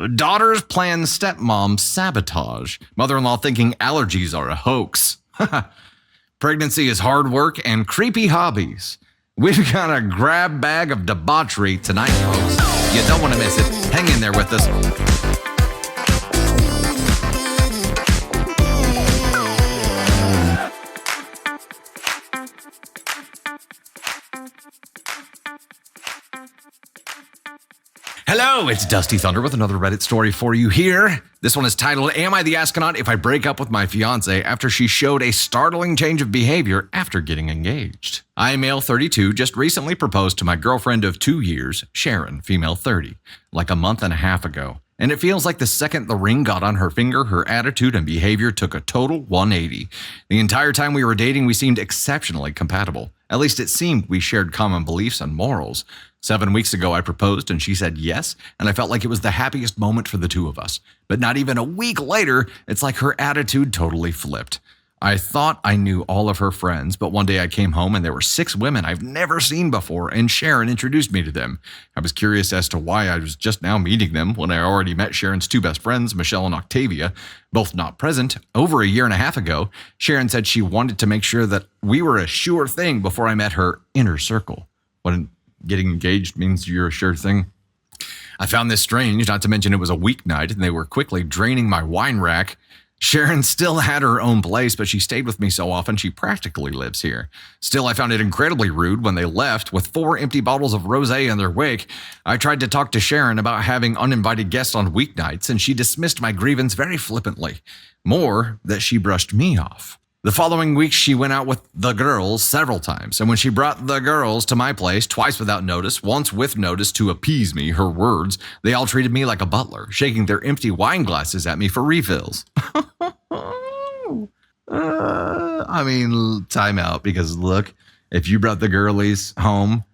Daughters plan stepmom sabotage. Mother-in-law thinking allergies are a hoax. Pregnancy is hard work and creepy hobbies. We've got a grab bag of debauchery tonight, folks. You don't want to miss it. Hang in there with us. Hello, it's Dusty Thunder with another Reddit story for you here. This one is titled, Am I the Astronaut If I Break Up with My Fiance After She Showed a Startling Change of Behavior After Getting Engaged? I, male 32, just recently proposed to my girlfriend of 2 years, Sharon, female 30, like a month and a half ago. And it feels like the second the ring got on her finger, her attitude and behavior took a total 180. The entire time we were dating, we seemed exceptionally compatible. At least it seemed we shared common beliefs and morals. 7 weeks ago, I proposed and she said yes, and I felt like it was the happiest moment for the two of us. But not even a week later, it's like her attitude totally flipped. I thought I knew all of her friends, but one day I came home and there were 6 women I've never seen before, and Sharon introduced me to them. I was curious as to why I was just now meeting them when I already met Sharon's 2 best friends, Michelle and Octavia, both not present. Over a year and a half ago, Sharon said she wanted to make sure that we were a sure thing before I met her inner circle. When getting engaged means you're a sure thing. I found this strange, not to mention it was a weeknight and they were quickly draining my wine rack. Sharon still had her own place, but she stayed with me so often she practically lives here. Still, I found it incredibly rude when they left with 4 empty bottles of rosé in their wake. I tried to talk to Sharon about having uninvited guests on weeknights, and she dismissed my grievance very flippantly. More, that she brushed me off. The following week, she went out with the girls several times, and when she brought the girls to my place, twice without notice, once with notice to appease me, her words, they all treated me like a butler, shaking their empty wine glasses at me for refills. Time out, because look, if you brought the girlies home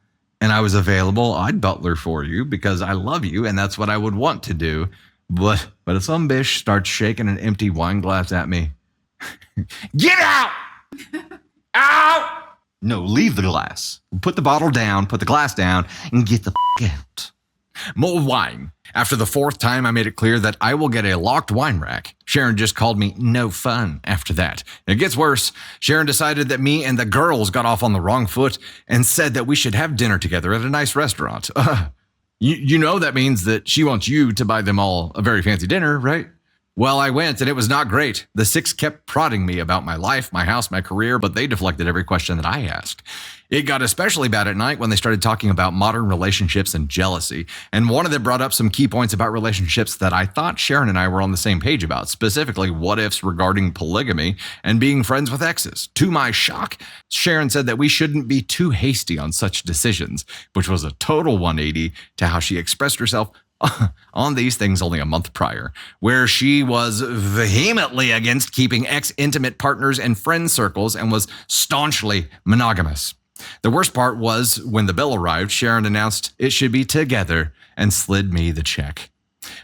and I was available, I'd butler for you because I love you and that's what I would want to do. But if some bitch starts shaking an empty wine glass at me, get out! Out! No, leave the glass. Put the bottle down, put the glass down, and get the out. More wine. After the 4th time, I made it clear that I will get a locked wine rack. Sharon just called me no fun after that. It gets worse. Sharon decided that me and the girls got off on the wrong foot and said that we should have dinner together at a nice restaurant. You know that means that she wants you to buy them all a very fancy dinner, right? Well, I went, and it was not great. The 6 kept prodding me about my life, my house, my career, but they deflected every question that I asked. It got especially bad at night when they started talking about modern relationships and jealousy, and one of them brought up some key points about relationships that I thought Sharon and I were on the same page about, specifically what-ifs regarding polygamy and being friends with exes. To my shock, Sharon said that we shouldn't be too hasty on such decisions, which was a total 180 to how she expressed herself on these things only a month prior, where she was vehemently against keeping ex-intimate partners in friend circles and was staunchly monogamous. The worst part was when the bill arrived, Sharon announced it should be together and slid me the check.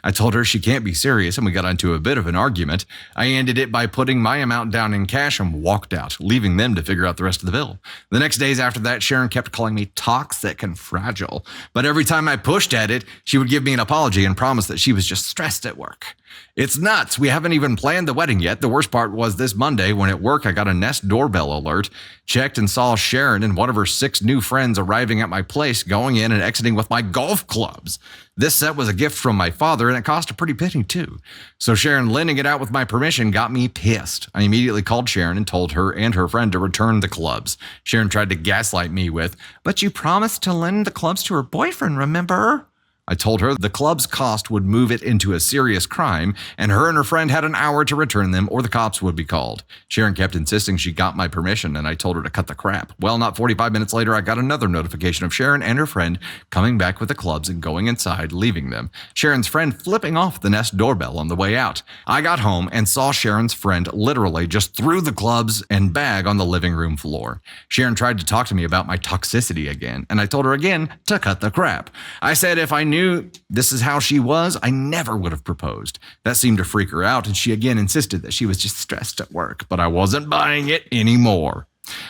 I told her she can't be serious, and we got into a bit of an argument. I ended it by putting my amount down in cash and walked out, leaving them to figure out the rest of the bill. The next days after that, Sharon kept calling me toxic and fragile, but every time I pushed at it, she would give me an apology and promise that she was just stressed at work. It's nuts. We haven't even planned the wedding yet. The worst part was this Monday when at work I got a Nest doorbell alert, checked and saw Sharon and one of her 6 new friends arriving at my place, going in and exiting with my golf clubs. This set was a gift from my father and it cost a pretty penny too. So Sharon lending it out with my permission got me pissed. I immediately called Sharon and told her and her friend to return the clubs. Sharon tried to gaslight me with, "But you promised to lend the clubs to her boyfriend, remember?" I told her the club's cost would move it into a serious crime, and her friend had an hour to return them or the cops would be called. Sharon kept insisting she got my permission, and I told her to cut the crap. Well, not 45 minutes later, I got another notification of Sharon and her friend coming back with the clubs and going inside, leaving them. Sharon's friend flipping off the Nest doorbell on the way out. I got home and saw Sharon's friend literally just threw the clubs and bag on the living room floor. Sharon tried to talk to me about my toxicity again, and I told her again to cut the crap. I said if I knew this is how she was, I never would have proposed. That seemed to freak her out, and she again insisted that she was just stressed at work, but I wasn't buying it anymore.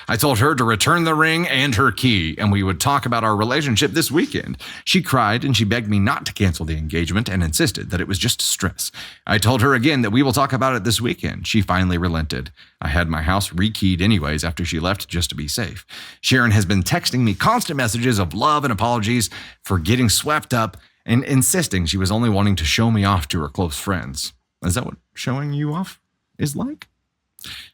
I told her to return the ring and her key, and we would talk about our relationship this weekend. She cried and she begged me not to cancel the engagement and insisted that it was just stress. I told her again that we will talk about it this weekend. She finally relented. I had my house rekeyed anyways after she left just to be safe. Sharon has been texting me constant messages of love and apologies for getting swept up and insisting she was only wanting to show me off to her close friends. Is that what showing you off is like?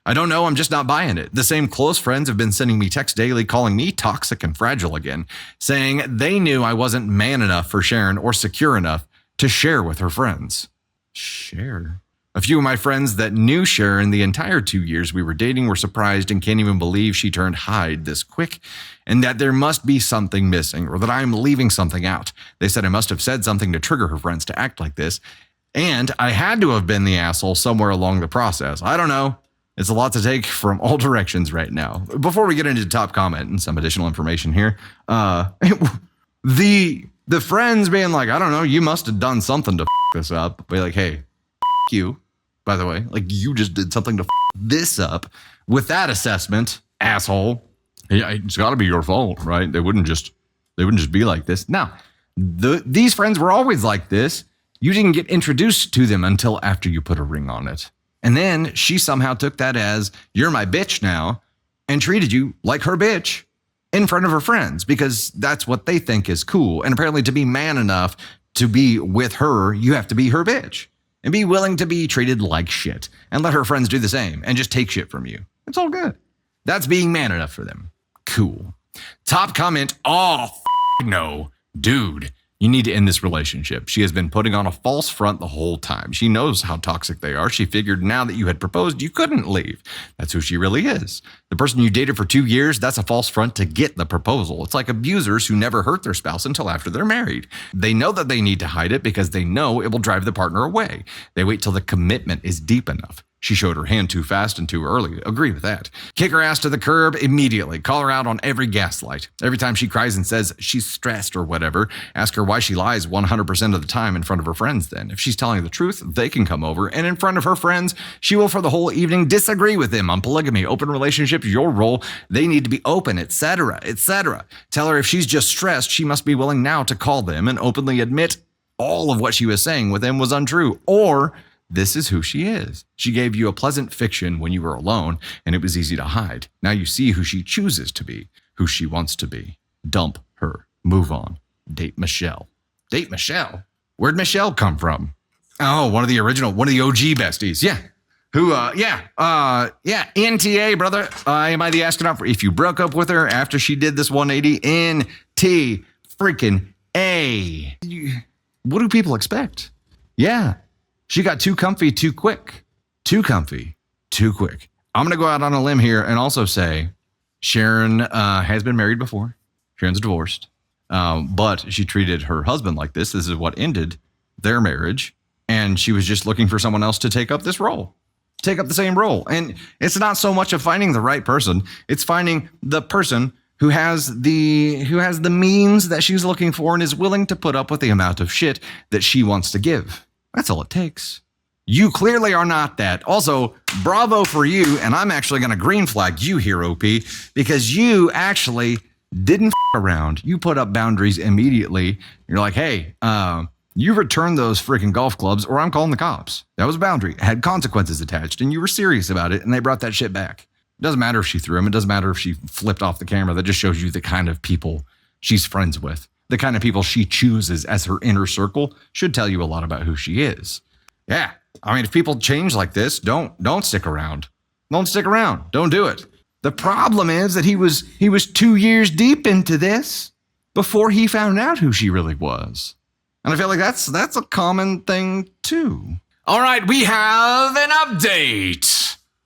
I don't know, I'm just not buying it. The same close friends have been sending me texts daily calling me toxic and fragile again, saying they knew I wasn't man enough for Sharon or secure enough to share with her friends. Share? A few of my friends that knew Sharon the entire 2 years we were dating were surprised and can't even believe she turned hide this quick, and that there must be something missing or that I'm leaving something out. They said I must have said something to trigger her friends to act like this, and I had to have been the asshole somewhere along the process. I don't know. It's a lot to take from all directions right now. Before we get into the top comment and some additional information here, the friends being like, I don't know, you must have done something to this up. Be like, hey, you, by the way, like you just did something to this up. With that assessment, asshole, yeah, it's got to be your fault, right? They wouldn't just be like this. Now, these friends were always like this. You didn't get introduced to them until after you put a ring on it. And then she somehow took that as, you're my bitch now, and treated you like her bitch in front of her friends because that's what they think is cool. And apparently to be man enough to be with her, you have to be her bitch and be willing to be treated like shit and let her friends do the same and just take shit from you. It's all good. That's being man enough for them. Cool. Top comment. Oh, no, dude. You need to end this relationship. She has been putting on a false front the whole time. She knows how toxic they are. She figured now that you had proposed, you couldn't leave. That's who she really is. The person you dated for 2 years, that's a false front to get the proposal. It's like abusers who never hurt their spouse until after they're married. They know that they need to hide it because they know it will drive the partner away. They wait till the commitment is deep enough. She showed her hand too fast and too early. Agree with that. Kick her ass to the curb immediately. Call her out on every gaslight. Every time she cries and says she's stressed or whatever, ask her why she lies 100% of the time in front of her friends then. If she's telling the truth, they can come over, and in front of her friends, she will for the whole evening disagree with them on polygamy, open relationships, your role, they need to be open, etc., etc. Tell her if she's just stressed, she must be willing now to call them and openly admit all of what she was saying with them was untrue, or this is who she is. She gave you a pleasant fiction when you were alone, and it was easy to hide. Now you see who she chooses to be, who she wants to be. Dump her. Move on. Date Michelle. Date Michelle? Where'd Michelle come from? Oh, one of the OG besties. Yeah. Who, NTA, brother. Am I the astronaut? If you broke up with her after she did this 180, NT freaking A. What do people expect? Yeah. She got too comfy too quick. Too comfy too quick. I'm going to go out on a limb here and also say Sharon has been married before. Sharon's divorced. But she treated her husband like this. This is what ended their marriage. And she was just looking for someone else to take up this role. Take up the same role. And it's not so much of finding the right person. It's finding the person who has the means that she's looking for and is willing to put up with the amount of shit that she wants to give. That's all it takes. You clearly are not that. Also, bravo for you, and I'm actually going to green flag you here, OP, because you actually didn't around. You put up boundaries immediately. You're like, hey, you return those freaking golf clubs or I'm calling the cops. That was a boundary. It had consequences attached, and you were serious about it, and they brought that shit back. It doesn't matter if she threw them. It doesn't matter if she flipped off the camera. That just shows you the kind of people she's friends with. The kind of people she chooses as her inner circle should tell you a lot about who she is. Yeah. I mean, if people change like this, don't stick around. Don't stick around. Don't do it. The problem is that he was 2 years deep into this before he found out who she really was. And I feel like that's a common thing too. All right, we have an update.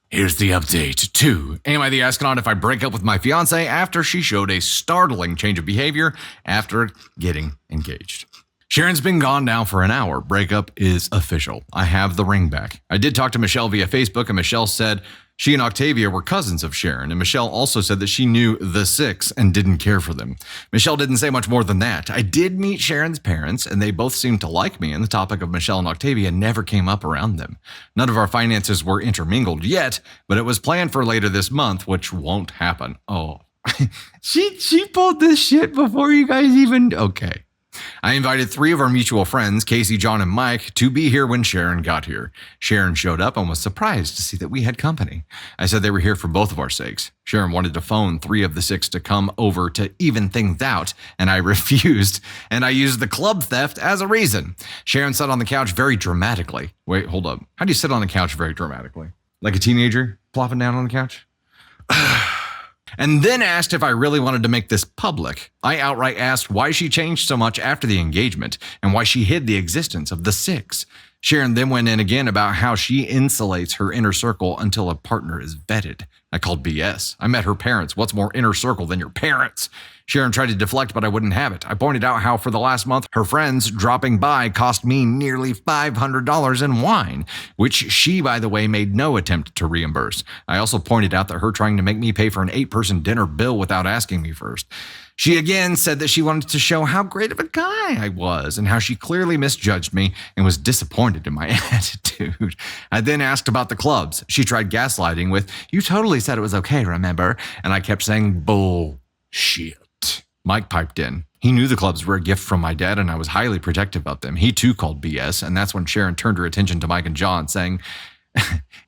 Here's the update. 2. Am I the astronaut if I break up with my fiance after she showed a startling change of behavior after getting engaged? Sharon's been gone now for an hour. Breakup is official. I have the ring back. I did talk to Michelle via Facebook, and Michelle said She and Octavia were cousins of Sharon, and Michelle also said that she knew the six and didn't care for them. Michelle didn't say much more than that. I did meet Sharon's parents, and they both seemed to like me, and the topic of Michelle and Octavia never came up around them. None of our finances were intermingled yet, but it was planned for later this month, which won't happen. Oh, she pulled this shit before you guys even... Okay. I invited 3 of our mutual friends, Casey, John, and Mike, to be here when Sharon got here. Sharon showed up and was surprised to see that we had company. I said they were here for both of our sakes. Sharon wanted to phone 3 of the 6 to come over to even things out, and I refused, and I used the club theft as a reason. Sharon sat on the couch very dramatically. Wait, hold up. How do you sit on the couch very dramatically? Like a teenager plopping down on the couch? And then asked if I really wanted to make this public. I outright asked why she changed so much after the engagement and why she hid the existence of the 6. Sharon then went in again about how she insulates her inner circle until a partner is vetted. I called BS. I met her parents. What's more inner circle than your parents? Sharon tried to deflect, but I wouldn't have it. I pointed out how for the last month, her friends dropping by cost me nearly $500 in wine, which she, by the way, made no attempt to reimburse. I also pointed out that her trying to make me pay for an 8-person dinner bill without asking me first. She again said that she wanted to show how great of a guy I was and how she clearly misjudged me and was disappointed in my attitude. I then asked about the clubs. She tried gaslighting with, "You totally said it was okay, remember?" And I kept saying, "Bullshit." Mike piped in. He knew the clubs were a gift from my dad and I was highly protective of them. He too called BS, and that's when Sharon turned her attention to Mike and John, saying,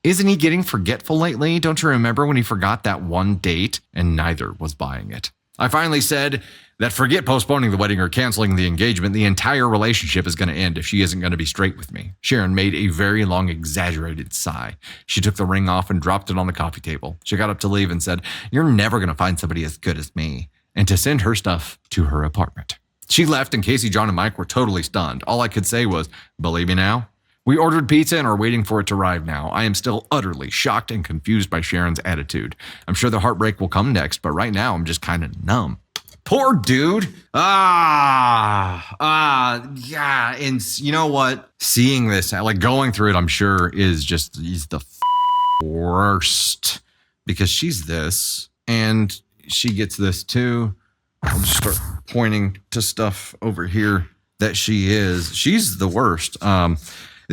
"Isn't he getting forgetful lately? Don't you remember when he forgot that one date?" And neither was buying it. I finally said that forget postponing the wedding or canceling the engagement. The entire relationship is going to end if she isn't going to be straight with me. Sharon made a very long, exaggerated sigh. She took the ring off and dropped it on the coffee table. She got up to leave and said, "You're never going to find somebody as good as me," and to send her stuff to her apartment. She left and Casey, John, and Mike were totally stunned. All I could say was, "Believe me now?" We ordered pizza and are waiting for it to arrive now. I am still utterly shocked and confused by Sharon's attitude. I'm sure the heartbreak will come next, but right now I'm just kind of numb. Poor dude. Yeah. And you know what? Seeing this, like going through it, I'm sure he's the worst because she's this and she gets this too. I'll just start pointing to stuff over here that she's the worst.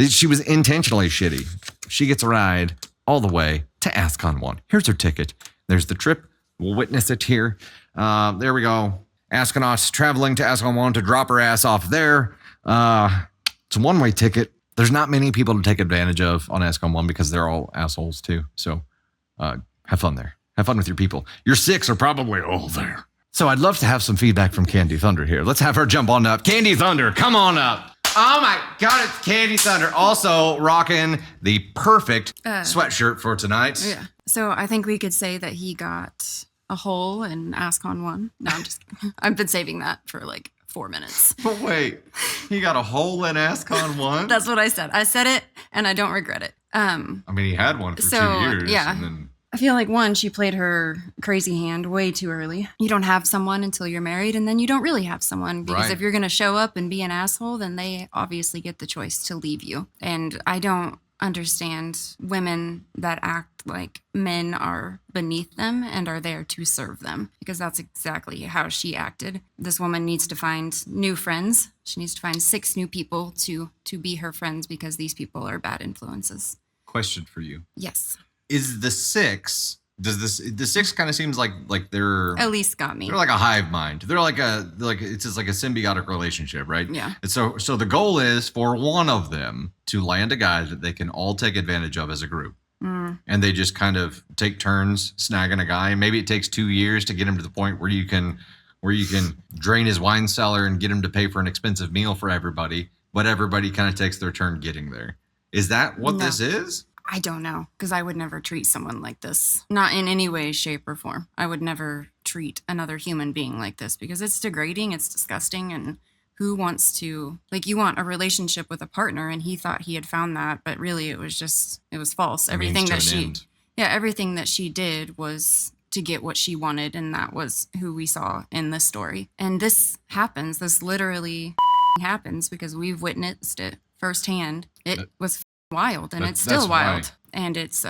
She was intentionally shitty. She gets a ride all the way to ASCON 1. Here's her ticket. There's the trip. We'll witness it here. There we go. Asconauts traveling to ASCON 1 to drop her ass off there. It's a one-way ticket. There's not many people to take advantage of on ASCON 1 because they're all assholes too. So have fun there. Have fun with your people. Your 6 are probably all there. So I'd love to have some feedback from Candy Thunder here. Let's have her jump on up. Candy Thunder, come on up. Oh my God, it's Candy Thunder. Also rocking the perfect sweatshirt for tonight. Yeah. So I think we could say that he got a hole in ASCON 1. No, I'm just kidding. I've been saving that for like 4 minutes. But wait, he got a hole in ASCON 1? That's what I said. I said it and I don't regret it. I mean, he had one for 2 years. Yeah. And then... I feel like she played her crazy hand way too early. You don't have someone until you're married, and then you don't really have someone because Right. If you're going to show up and be an asshole, then they obviously get the choice to leave you. And I don't understand women that act like men are beneath them and are there to serve them, because that's exactly how she acted. This woman needs to find new friends. She needs to find 6 new people to be her friends because these people are bad influences. Question for you. Yes. Is the 6, the 6 kind of seems like they're At least got me. They're like a hive mind. They're it's just like a symbiotic relationship, right? Yeah. And so the goal is for one of them to land a guy that they can all take advantage of as a group. And they just kind of take turns snagging a guy. Maybe it takes 2 years to get him to the point where you can drain his wine cellar and get him to pay for an expensive meal for everybody, but everybody kind of takes their turn getting there. Is that what this is? I don't know, because I would never treat someone like this. Not in any way, shape, or form. I would never treat another human being like this because it's degrading, it's disgusting, and who wants to, you want a relationship with a partner, and he thought he had found that, but really it was false. Everything that she did was to get what she wanted, and that was who we saw in this story. And this literally happens because we've witnessed it firsthand. It was wild, and it's still wild. And it's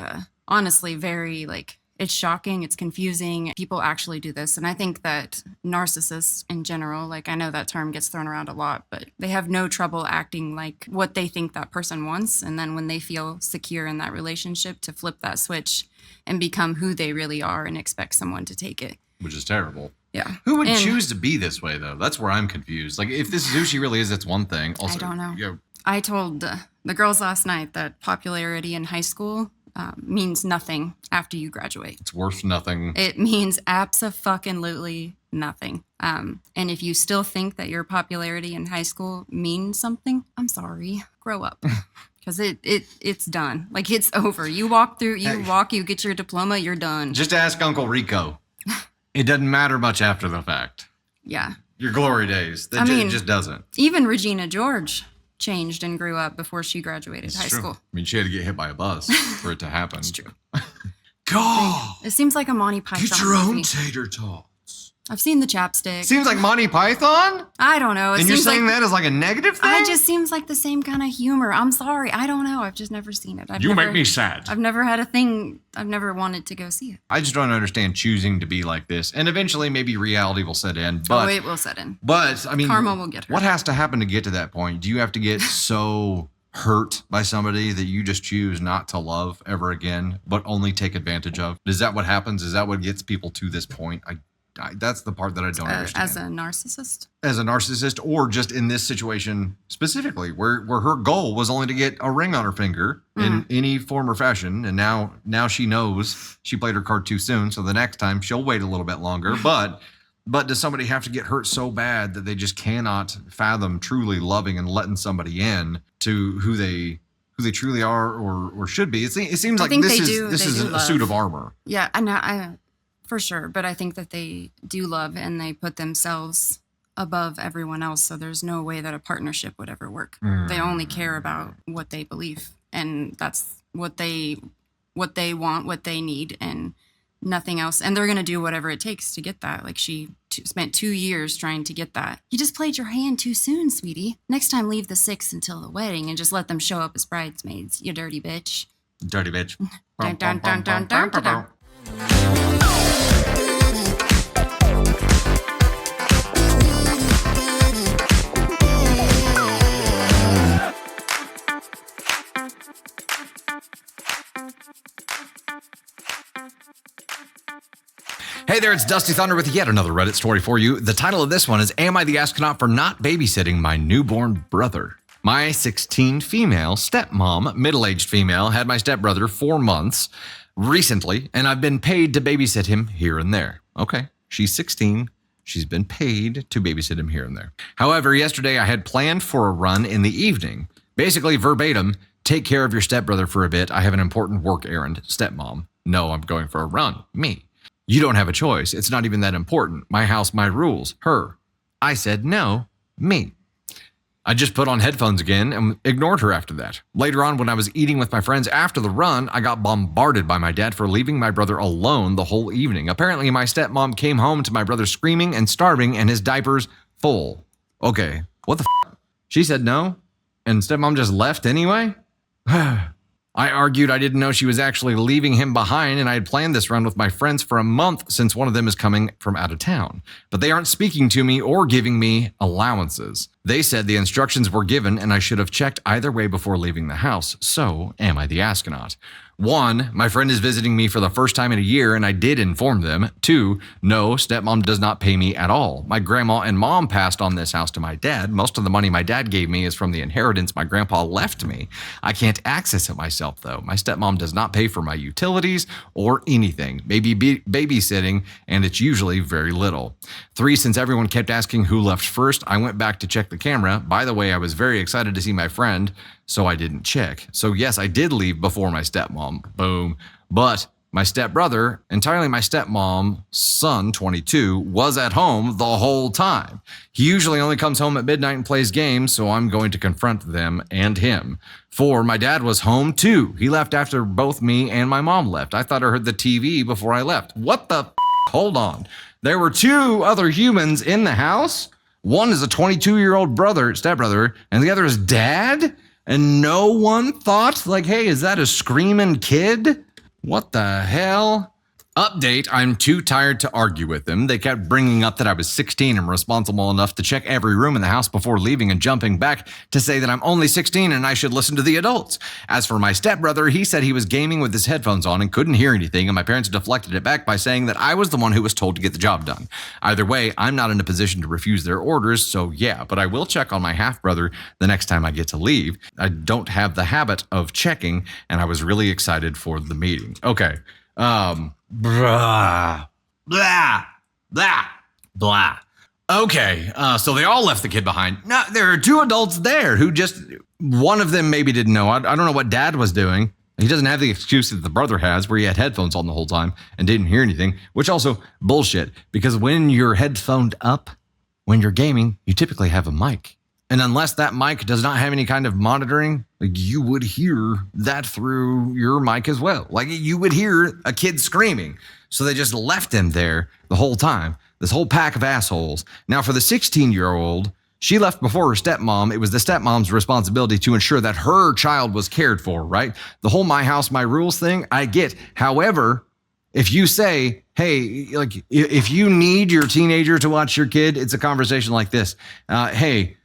honestly very like, it's shocking. It's confusing. People actually do this. And I think that narcissists in general, like I know that term gets thrown around a lot, but they have no trouble acting like what they think that person wants. And then when they feel secure in that relationship, to flip that switch and become who they really are and expect someone to take it. Which is terrible. Yeah. Who would choose to be this way, though? That's where I'm confused. Like, if this is who she really is, that's one thing. Also, I don't know. Yeah. I told the girls last night that popularity in high school means nothing after you graduate. It's worth nothing. It means abso-fucking-lutely nothing. And if you still think that your popularity in high school means something, I'm sorry. Grow up. Because it's done. Like, it's over. You walk through, you get your diploma, you're done. Just ask Uncle Rico. It doesn't matter much after the fact. Yeah. Your glory days. It just doesn't. Even Regina George changed and grew up before she graduated high school. I mean, she had to get hit by a bus for it to happen. It's true. God! It seems like a Monty Python Get your own movie. tater tots. I've seen the chapstick. Seems like Monty Python? I don't know. And you're saying that as like a negative thing? It just seems like the same kind of humor. I'm sorry. I don't know. I've just never seen it. You make me sad. I've never had a thing. I've never wanted to go see it. I just don't understand choosing to be like this. And eventually maybe reality will set in. But it will set in. But I mean, karma will get her. What has to happen to get to that point? Do you have to get so hurt by somebody that you just choose not to love ever again, but only take advantage of? Is that what happens? Is that what gets people to this point? That's the part that I don't understand. As a narcissist? As a narcissist, or just in this situation specifically, where her goal was only to get a ring on her finger in any form or fashion, and now she knows she played her card too soon, so the next time she'll wait a little bit longer. But does somebody have to get hurt so bad that they just cannot fathom truly loving and letting somebody in to who they truly are or should be? It seems like this is a suit of armor. Yeah, I for sure. But I think that they do love and they put themselves above everyone else. So there's no way that a partnership would ever work. They only care about what they believe. And that's what they want, what they need, and nothing else. And they're going to do whatever it takes to get that. Like she spent 2 years trying to get that. You just played your hand too soon, sweetie. Next time, leave the 6 until the wedding and just let them show up as bridesmaids, you dirty bitch. Dirty bitch. Dun, dun, dun, dun, dun, dun, dun. Hey there, it's Dusty Thunder with yet another Reddit story for you. The title of this one is, Am I the Astronaut for Not Babysitting My Newborn Brother? My 16 female stepmom, middle-aged female, had my stepbrother 4 months recently, and I've been paid to babysit him here and there. Okay, she's 16. She's been paid to babysit him here and there. However, yesterday I had planned for a run in the evening. Basically, verbatim, take care of your stepbrother for a bit. I have an important work errand. Stepmom, no, I'm going for a run. Me. You don't have a choice. It's not even that important. My house, my rules. Her. I said no. Me. I just put on headphones again and ignored her after that. Later on, when I was eating with my friends after the run, I got bombarded by my dad for leaving my brother alone the whole evening. Apparently, my stepmom came home to my brother screaming and starving and his diapers full. Okay, what the f***? She said no, and stepmom just left anyway? I argued I didn't know she was actually leaving him behind, and I had planned this run with my friends for a month since one of them is coming from out of town. But they aren't speaking to me or giving me allowances. They said the instructions were given and I should have checked either way before leaving the house. So, am I the astronaut? 1, my friend is visiting me for the first time in a year and I did inform them. 2, no, stepmom does not pay me at all. My grandma and mom passed on this house to my dad. Most of the money my dad gave me is from the inheritance my grandpa left me. I can't access it myself though. My stepmom does not pay for my utilities or anything. Maybe babysitting, and it's usually very little. 3, since everyone kept asking who left first, I went back to check the camera. By the way, I was very excited to see my friend, so I didn't check. So yes, I did leave before my stepmom. Boom. But my stepbrother, entirely my stepmom's son, 22, was at home the whole time. He usually only comes home at midnight and plays games, so I'm going to confront them and him. 4, my dad was home too. He left after both me and my mom left. I thought I heard the TV before I left. What the f***? Hold on. There were 2 other humans in the house. One is a 22-year-old stepbrother, and the other is dad? And no one thought, like, hey, is that a screaming kid? What the hell? Update, I'm too tired to argue with them. They kept bringing up that I was 16 and responsible enough to check every room in the house before leaving and jumping back to say that I'm only 16 and I should listen to the adults. As for my stepbrother, he said he was gaming with his headphones on and couldn't hear anything, and my parents deflected it back by saying that I was the one who was told to get the job done. Either way, I'm not in a position to refuse their orders, so yeah, but I will check on my half-brother the next time I get to leave. I don't have the habit of checking, and I was really excited for the meeting. Okay. Blah, blah, blah, blah. Okay, so they all left the kid behind. Now, there are two adults there who just, one of them maybe didn't know. I don't know what dad was doing. He doesn't have the excuse that the brother has where he had headphones on the whole time and didn't hear anything, which also bullshit, because when you're headphoned up, when you're gaming, you typically have a mic. And unless that mic does not have any kind of monitoring, like you would hear that through your mic as well. Like you would hear a kid screaming. So they just left him there the whole time. This whole pack of assholes. Now for the 16-year-old, she left before her stepmom. It was the stepmom's responsibility to ensure that her child was cared for, right? The whole my house, my rules thing, I get. However, if you say, hey, like if you need your teenager to watch your kid, it's a conversation like this. Hey,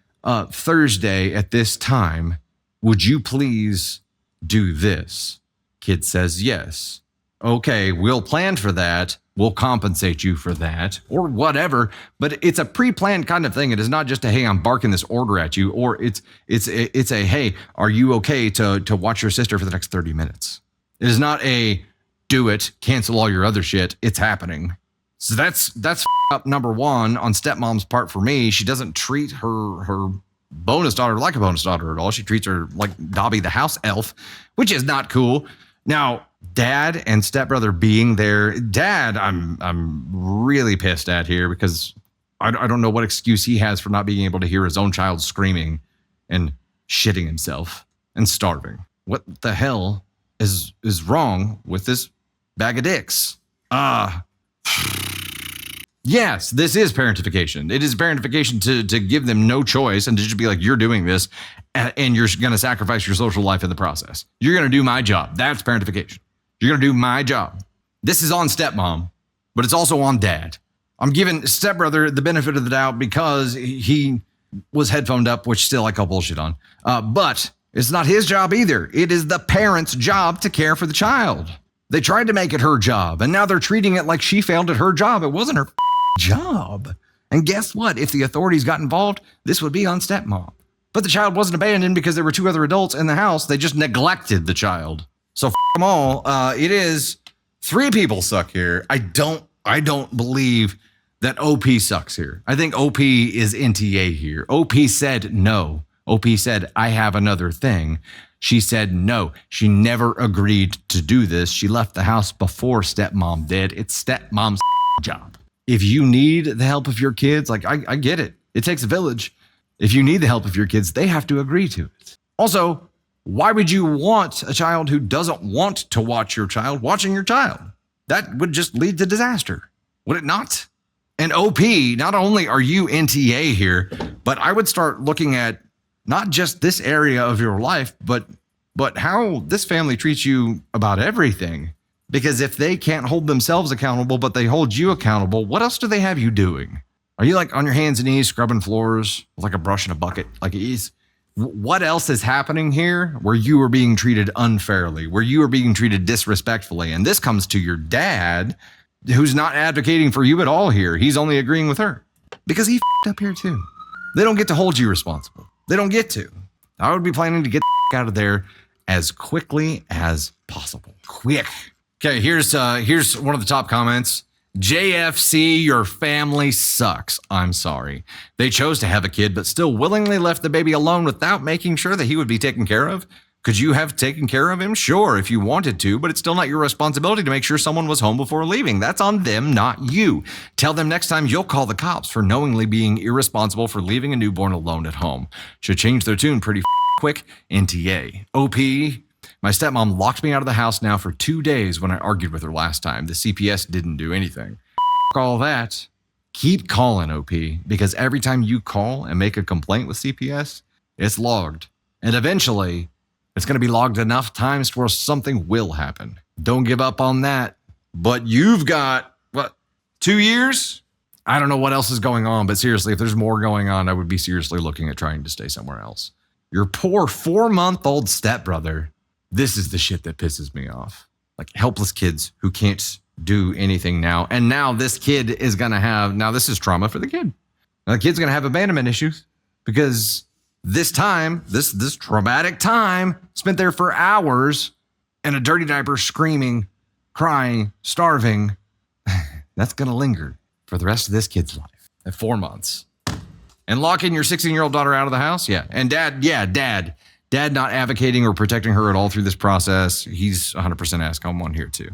Thursday at this time, would you please do this? Kid says yes. Okay, we'll plan for that. We'll compensate you for that or whatever. But it's a pre-planned kind of thing. It is not just a, hey, I'm barking this order at you, or it's a, hey, are you okay to watch your sister for the next 30 minutes? It is not a do it, cancel all your other shit. It's happening. So that's up number one on stepmom's part for me. She doesn't treat her bonus daughter like a bonus daughter at all. She treats her like Dobby the house elf, which is not cool. Now, dad and stepbrother being there, dad, I'm really pissed at here because I don't know what excuse he has for not being able to hear his own child screaming and shitting himself and starving. What the hell is wrong with this bag of dicks? Yes, this is parentification. It is parentification to give them no choice and to just be like, you're doing this and you're going to sacrifice your social life in the process. You're going to do my job. That's parentification. You're going to do my job. This is on stepmom, but it's also on dad. I'm giving stepbrother the benefit of the doubt because he was headphoned up, which still I call bullshit on. But it's not his job either. It is the parent's job to care for the child. They tried to make it her job, and now they're treating it like she failed at her job. It wasn't her job. And guess what? If the authorities got involved, this would be on stepmom. But the child wasn't abandoned because there were two other adults in the house. They just neglected the child. So them all. It is three people suck here. I don't believe that OP sucks here. I think OP is NTA here. OP said no. OP said, I have another thing. She said no. She never agreed to do this. She left the house before stepmom did. It's stepmom's job. If you need the help of your kids, like I get it. It takes a village. If you need the help of your kids, they have to agree to it. Also, why would you want a child who doesn't want to watch your child watching your child? That would just lead to disaster, would it not? And OP, not only are you NTA here, but I would start looking at not just this area of your life, but how this family treats you about everything. Because if they can't hold themselves accountable, but they hold you accountable, what else do they have you doing? Are you like on your hands and knees scrubbing floors with like a brush and a bucket? Like what else is happening here where you are being treated unfairly, where you are being treated disrespectfully? And this comes to your dad, who's not advocating for you at all here. He's only agreeing with her because he f***ed up here too. They don't get to hold you responsible. They don't get to. I would be planning to get the out of there as quickly as possible. Quick. Okay, here's one of the top comments. JFC, your family sucks. I'm sorry. They chose to have a kid, but still willingly left the baby alone without making sure that he would be taken care of. Could you have taken care of him? Sure, if you wanted to, but it's still not your responsibility to make sure someone was home before leaving. That's on them, not you. Tell them next time you'll call the cops for knowingly being irresponsible for leaving a newborn alone at home. Should change their tune pretty quick. NTA. OP. My stepmom locked me out of the house now for 2 days when I argued with her last time. The CPS didn't do anything. All that. Keep calling, OP, because every time you call and make a complaint with CPS, it's logged. And eventually, It's going to be logged enough times to where something will happen. Don't give up on that. But you've got, 2 years? I don't know what else is going on, but seriously, if there's more going on, I would be seriously looking at trying to stay somewhere else. Your poor 4-month-old stepbrother. This is the shit that pisses me off. Like helpless kids who can't do anything now. And now this kid is going to have, now this is trauma for the kid. Now the kid's going to have abandonment issues because this time, this traumatic time spent there for hours in a dirty diaper, screaming, crying, starving, that's going to linger for the rest of this kid's life at 4 months. And locking your 16-year-old daughter out of the house? Yeah. And dad not advocating or protecting her at all through this process. He's 100% ask on one here too.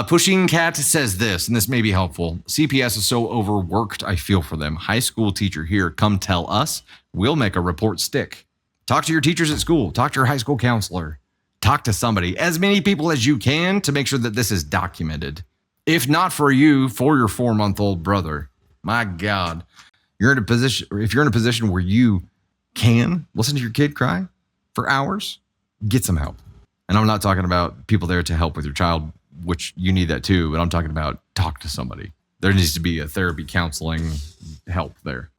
Pushing Cat says this, and this may be helpful. CPS is so overworked, I feel for them. High school teacher here, come tell us. We'll make a report stick. Talk to your teachers at school. Talk to your high school counselor. Talk to somebody, as many people as you can, to make sure that this is documented. If not for you, for your 4-month-old brother. My God. If you're in a position where you can listen to your kid cry for hours, get some help. And I'm not talking about people there to help with your child, which you need that too, but I'm talking about talk to somebody. There needs to be a therapy, counseling help there.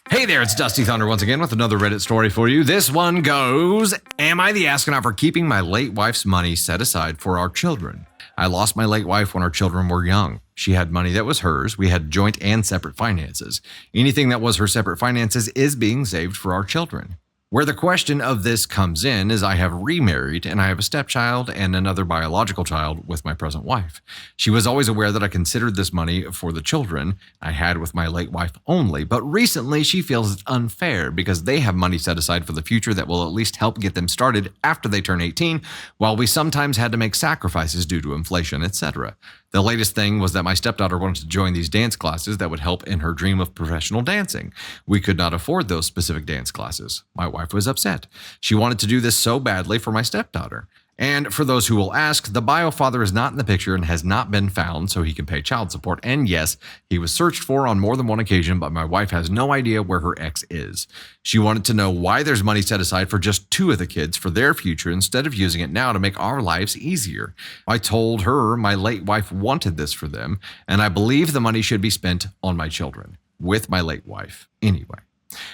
Hey there, it's Dusty Thunder once again with another Reddit story for you. This one goes, am I the astronaut for keeping my late wife's money set aside for our children? I lost my late wife when our children were young. She had money that was hers. We had joint and separate finances. Anything that was her separate finances is being saved for our children. Where the question of this comes in is I have remarried and I have a stepchild and another biological child with my present wife. She was always aware that I considered this money for the children I had with my late wife only, but recently she feels it's unfair because they have money set aside for the future that will at least help get them started after they turn 18, while we sometimes had to make sacrifices due to inflation, etc. The latest thing was that my stepdaughter wanted to join these dance classes that would help in her dream of professional dancing. We could not afford those specific dance classes. My wife was upset. She wanted to do this so badly for my stepdaughter. And for those who will ask, the bio father is not in the picture and has not been found so he can pay child support. And yes, he was searched for on more than one occasion, but my wife has no idea where her ex is. She wanted to know why there's money set aside for just 2 of the kids for their future instead of using it now to make our lives easier. I told her my late wife wanted this for them, and I believe the money should be spent on my children, with my late wife, anyway.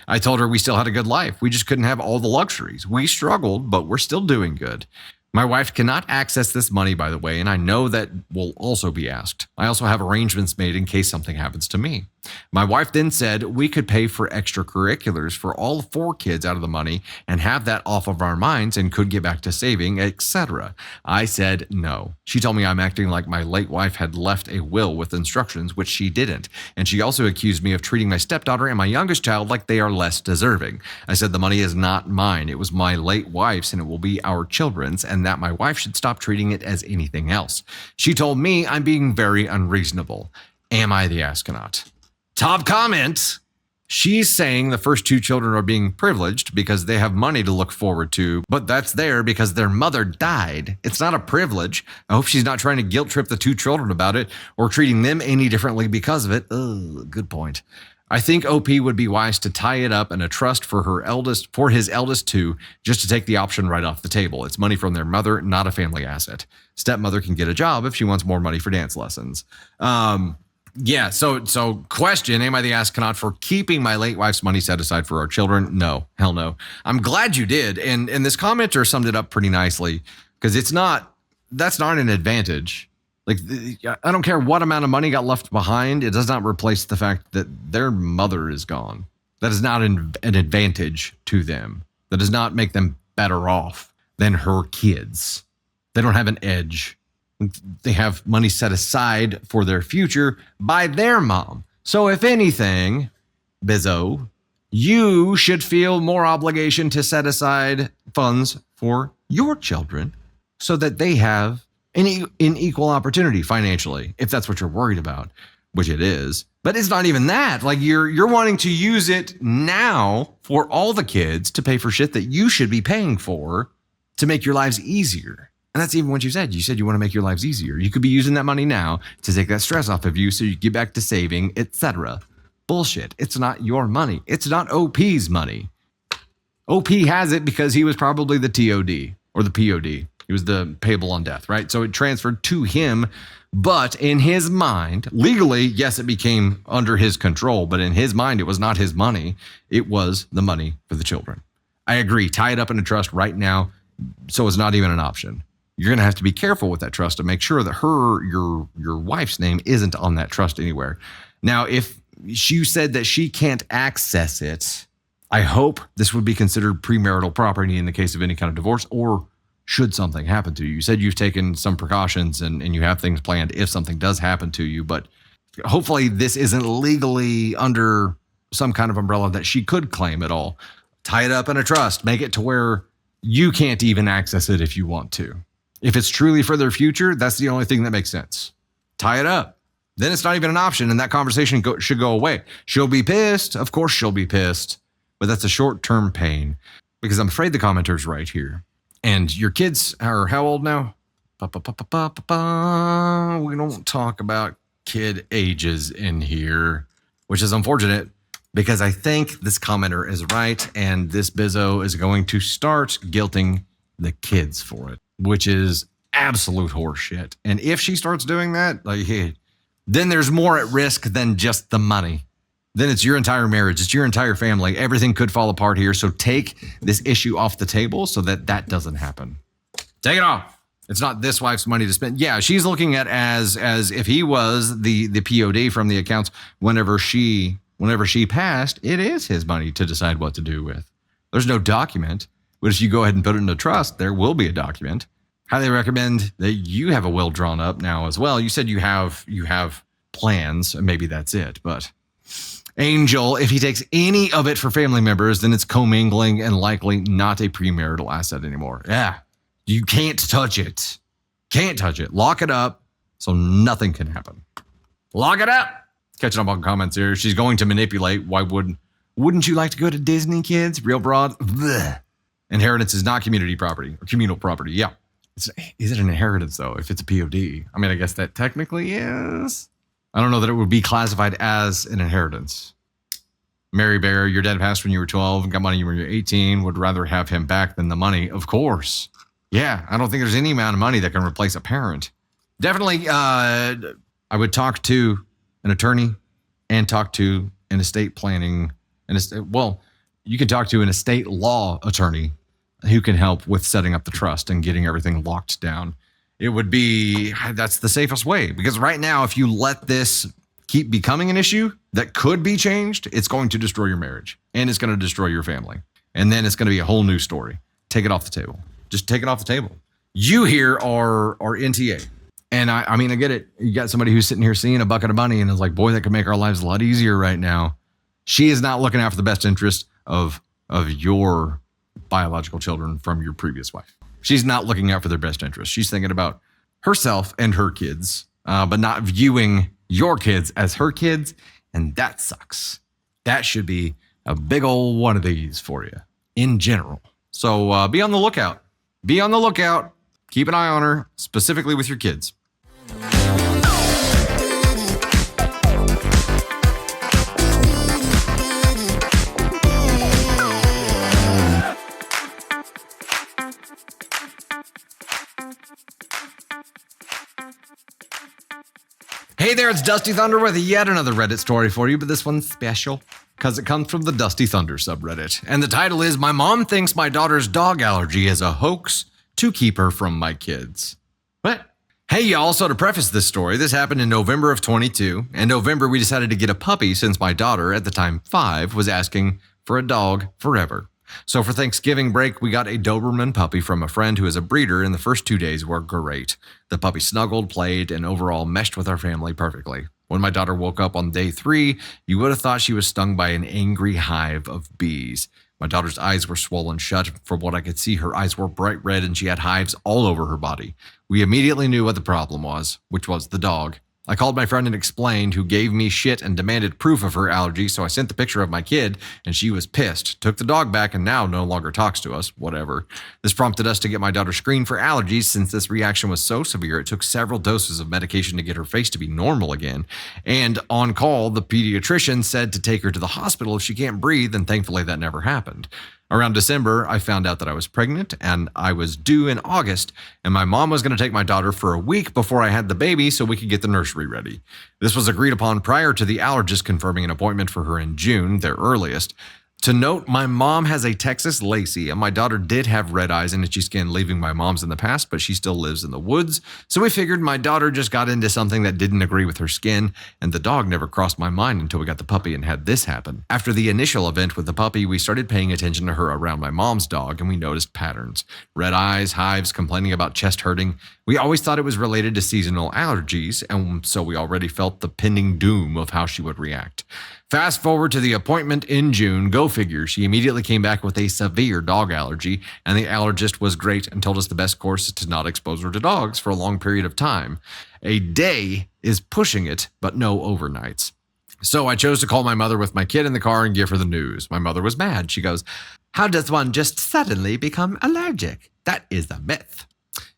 I told her we still had a good life. We just couldn't have all the luxuries. We struggled, but we're still doing good. My wife cannot access this money, by the way, and I know that will also be asked. I also have arrangements made in case something happens to me. My wife then said we could pay for extracurriculars for all 4 kids out of the money and have that off of our minds and could get back to saving, etc. I said no. She told me I'm acting like my late wife had left a will with instructions, which she didn't. And she also accused me of treating my stepdaughter and my youngest child like they are less deserving. I said the money is not mine. It was my late wife's and it will be our children's, and that my wife should stop treating it as anything else. She told me I'm being very unreasonable. Am I the astronaut? Top comment. She's saying the first 2 children are being privileged because they have money to look forward to, but that's there because their mother died. It's not a privilege. I hope she's not trying to guilt trip the 2 children about it or treating them any differently because of it. Ugh, good point. I think OP would be wise to tie it up in a trust for his eldest 2, just to take the option right off the table. It's money from their mother, not a family asset. Stepmother can get a job if she wants more money for dance lessons. Yeah, so question, am I the astronaut for keeping my late wife's money set aside for our children? No, hell no. I'm glad you did. And this commenter summed it up pretty nicely because that's not an advantage. Like, I don't care what amount of money got left behind. It does not replace the fact that their mother is gone. That is not an advantage to them. That does not make them better off than her kids. They don't have an edge. They have money set aside for their future by their mom. So if anything, Bizzo, you should feel more obligation to set aside funds for your children so that they have an equal opportunity financially, if that's what you're worried about. which it is. But it's not even that. Like you're wanting to use it now for all the kids to pay for shit that you should be paying for to make your lives easier. And that's even what you said. You said you want to make your lives easier. You could be using that money now to take that stress off of you so you get back to saving, etc. Bullshit. It's not your money. It's not OP's money. OP has it because he was probably the TOD or the POD. He was the payable on death, right? So it transferred to him. But in his mind, legally, yes, it became under his control. But in his mind, it was not his money. It was the money for the children. I agree. Tie it up in a trust right now so it's not even an option. You're going to have to be careful with that trust to make sure that your wife's name isn't on that trust anywhere. Now, if you said that she can't access it, I hope this would be considered premarital property in the case of any kind of divorce or should something happen to you. You said you've taken some precautions and you have things planned if something does happen to you, but hopefully this isn't legally under some kind of umbrella that she could claim at all. Tie it up in a trust. Make it to where you can't even access it if you want to. If it's truly for their future, that's the only thing that makes sense. Tie it up. Then it's not even an option, and that conversation should go away. She'll be pissed. Of course she'll be pissed, but that's a short-term pain because I'm afraid the commenter's right here. And your kids are how old now? We don't talk about kid ages in here, which is unfortunate because I think this commenter is right, and this bizzo is going to start guilting the kids for it, which is absolute horseshit. And if she starts doing that, like, hey, then there's more at risk than just the money. Then it's your entire marriage. It's your entire family. Everything could fall apart here. So take this issue off the table so that that doesn't happen. Take it off. It's not this wife's money to spend. Yeah, she's looking at as if he was the POD from the accounts whenever she passed, it is his money to decide what to do with. There's no document. But if you go ahead and put it in a trust, there will be a document. Highly recommend that you have a will drawn up now as well. You said you have plans, and maybe that's it. But Angel, if he takes any of it for family members, then it's commingling and likely not a premarital asset anymore. Yeah, you can't touch it. Can't touch it. Lock it up so nothing can happen. Lock it up. Catching up on comments here. She's going to manipulate. Why wouldn't you like to go to Disney, kids? Real broad. Blech. Inheritance is not community property or communal property. Yeah. Is it an inheritance, though, if it's a POD? I mean, I guess that technically is. I don't know that it would be classified as an inheritance. Mary Bear, your dad passed when you were 12 and got money when you were 18. Would rather have him back than the money. Of course. Yeah, I don't think there's any amount of money that can replace a parent. Definitely, I would talk to an attorney and talk to an estate planning. You could talk to an estate law attorney who can help with setting up the trust and getting everything locked down. That's the safest way, because right now, if you let this keep becoming an issue that could be changed, it's going to destroy your marriage and it's going to destroy your family. And then it's going to be a whole new story. Take it off the table. Just take it off the table. You here are NTA. And I mean, I get it. You got somebody who's sitting here seeing a bucket of money and is like, boy, that could make our lives a lot easier right now. She is not looking out for the best interest of your biological children from your previous wife. She's not looking out for their best interest. She's thinking about herself and her kids, but not viewing your kids as her kids. And that sucks. That should be a big old one of these for you in general. So be on the lookout. Be on the lookout. Keep an eye on her, specifically with your kids. Hey there, it's Dusty Thunder with yet another Reddit story for you, but this one's special because it comes from the Dusty Thunder subreddit. And the title is, My Mom Thinks My Daughter's Dog Allergy is a Hoax to Keep Her from My Kids. What? Hey y'all, so to preface this story, this happened in November of 22. In November, we decided to get a puppy since my daughter, at the time 5, was asking for a dog forever. So for Thanksgiving break, we got a Doberman puppy from a friend who is a breeder, and the first 2 days were great. The puppy snuggled, played, and overall meshed with our family perfectly. When my daughter woke up on day 3, you would have thought she was stung by an angry hive of bees. My daughter's eyes were swollen shut. From what I could see, her eyes were bright red and she had hives all over her body. We immediately knew what the problem was, which was the dog. I called my friend and explained, who gave me shit and demanded proof of her allergy, so I sent the picture of my kid, and she was pissed, took the dog back, and now no longer talks to us, whatever. This prompted us to get my daughter screened for allergies. Since this reaction was so severe, it took several doses of medication to get her face to be normal again. And on call, the pediatrician said to take her to the hospital if she can't breathe, and thankfully that never happened. Around December, I found out that I was pregnant and I was due in August, and my mom was going to take my daughter for a week before I had the baby so we could get the nursery ready. This was agreed upon prior to the allergist confirming an appointment for her in June, their earliest. To note, my mom has a Texas Lacey, and my daughter did have red eyes and itchy skin, leaving my mom's in the past, but she still lives in the woods. So we figured my daughter just got into something that didn't agree with her skin, and the dog never crossed my mind until we got the puppy and had this happen. After the initial event with the puppy, we started paying attention to her around my mom's dog, and we noticed patterns. Red eyes, hives, complaining about chest hurting. We always thought it was related to seasonal allergies, and so we already felt the pending doom of how she would react. Fast forward to the appointment in June, go figure, she immediately came back with a severe dog allergy, and the allergist was great and told us the best course is to not expose her to dogs for a long period of time. A day is pushing it, but no overnights. So I chose to call my mother with my kid in the car and give her the news. My mother was mad. She goes, "How does one just suddenly become allergic? That is a myth."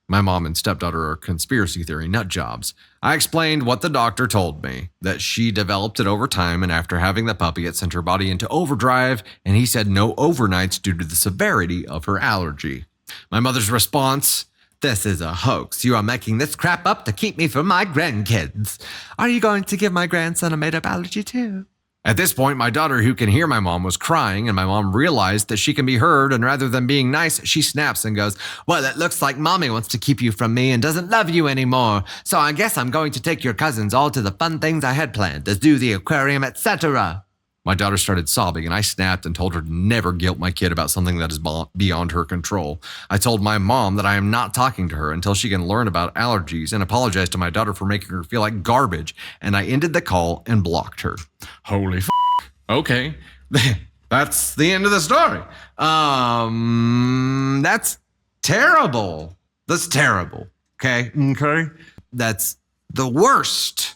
My mom and stepdaughter are conspiracy theory nut jobs. I explained what the doctor told me, that she developed it over time, and after having the puppy, it sent her body into overdrive, and he said no overnights due to the severity of her allergy. My mother's response: "This is a hoax. You are making this crap up to keep me from my grandkids. Are you going to give my grandson a made-up allergy too?" At this point, my daughter, who can hear my mom, was crying, and my mom realized that she can be heard, and rather than being nice, she snaps and goes, "Well, it looks like mommy wants to keep you from me and doesn't love you anymore, so I guess I'm going to take your cousins all to the fun things I had planned, the zoo, the aquarium, etc." My daughter started sobbing, and I snapped and told her to never guilt my kid about something that is beyond her control. I told my mom that I am not talking to her until she can learn about allergies, and apologized to my daughter for making her feel like garbage, and I ended the call and blocked her. Holy f***. Okay. That's the end of the story. That's terrible. That's terrible. Okay. That's the worst.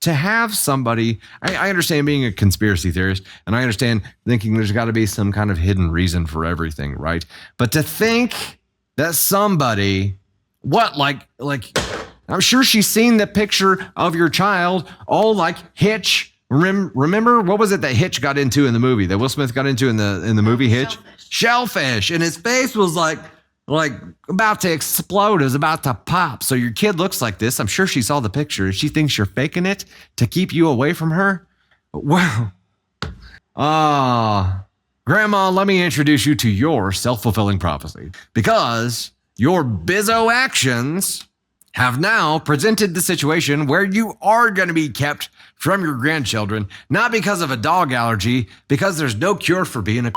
To have somebody, I understand being a conspiracy theorist, and I understand thinking there's got to be some kind of hidden reason for everything, right? But to think that somebody, I'm sure she's seen the picture of your child, all like Hitch. Remember, what was it that Hitch got into in the movie, that Will Smith got into in the movie Hitch? Shellfish. And his face was like about to explode. It was about to pop. So your kid looks like this. I'm sure she saw the picture and she thinks you're faking it to keep you away from her. Wow. Grandma, let me introduce you to your self-fulfilling prophecy, because your bizzo actions have now presented the situation where you are going to be kept from your grandchildren, not because of a dog allergy, because there's no cure for being a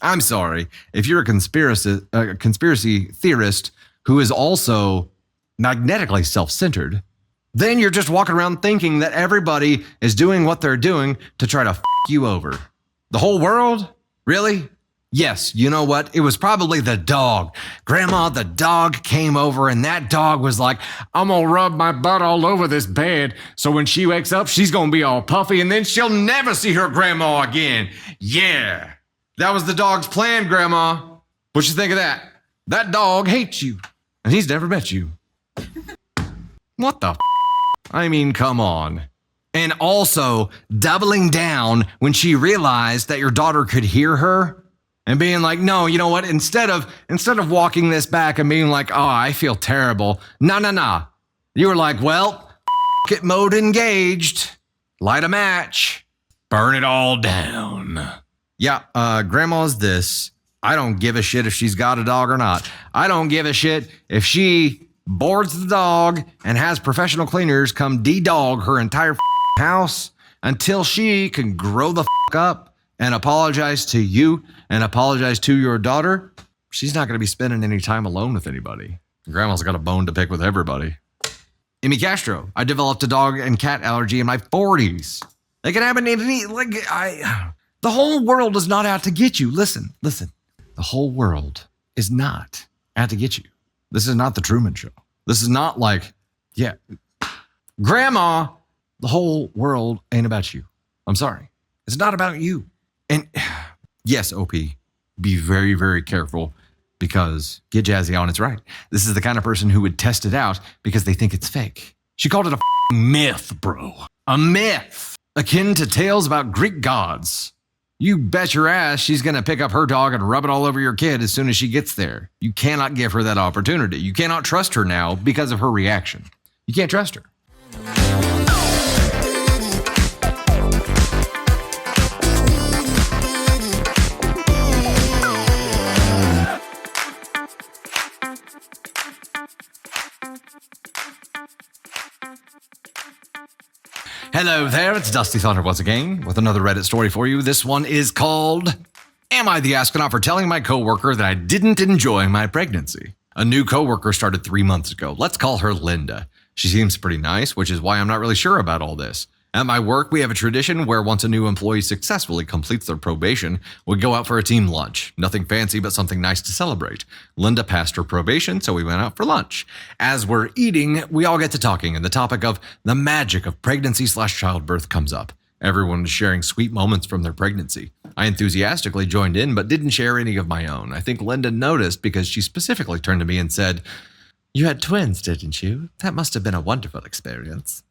I'm sorry, if you're a conspiracy theorist who is also magnetically self-centered, then you're just walking around thinking that everybody is doing what they're doing to try to f you over. The whole world? Really? Yes, you know what? It was probably the dog. Grandma, the dog came over, and that dog was like, "I'm gonna rub my butt all over this bed, so when she wakes up, she's gonna be all puffy, and then she'll never see her grandma again." Yeah. That was the dog's plan, Grandma. What you think of that? That dog hates you, and he's never met you. What the f? I mean, come on. And also, doubling down when she realized that your daughter could hear her and being like, "No, you know what? Instead of walking this back and being like, 'Oh, I feel terrible.' No. You were like, 'Well, it mode engaged. Light a match. Burn it all down.'" Yeah, Grandma's this. I don't give a shit if she's got a dog or not. I don't give a shit if she boards the dog and has professional cleaners come de-dog her entire house until she can grow the up and apologize to you and apologize to your daughter. She's not going to be spending any time alone with anybody. Grandma's got a bone to pick with everybody. Amy Castro, I developed a dog and cat allergy in my 40s. It can happen in any, the whole world is not out to get you. Listen. The whole world is not out to get you. This is not the Truman Show. This is not like Yeah. Grandma, the whole world ain't about you. I'm sorry. It's not about you. And yes, OP, be very, very careful because get jazzy on, it's right. This is the kind of person who would test it out because they think it's fake. She called it a myth, bro. A myth akin to tales about Greek gods. You bet your ass she's going to pick up her dog and rub it all over your kid as soon as she gets there. You cannot give her that opportunity. You cannot trust her now because of her reaction. You can't trust her. Hello there, it's Dusty Thunder once again with another Reddit story for you. This one is called, Am I the Astronaut for Telling My Coworker That I Didn't Enjoy My Pregnancy? A new coworker started 3 months ago. Let's call her Linda. She seems pretty nice, which is why I'm not really sure about all this. At my work, we have a tradition where once a new employee successfully completes their probation, we go out for a team lunch. Nothing fancy, but something nice to celebrate. Linda passed her probation, so we went out for lunch. As we're eating, we all get to talking, and the topic of the magic of pregnancy/childbirth comes up. Everyone is sharing sweet moments from their pregnancy. I enthusiastically joined in, but didn't share any of my own. I think Linda noticed because she specifically turned to me and said, "You had twins, didn't you? That must have been a wonderful experience."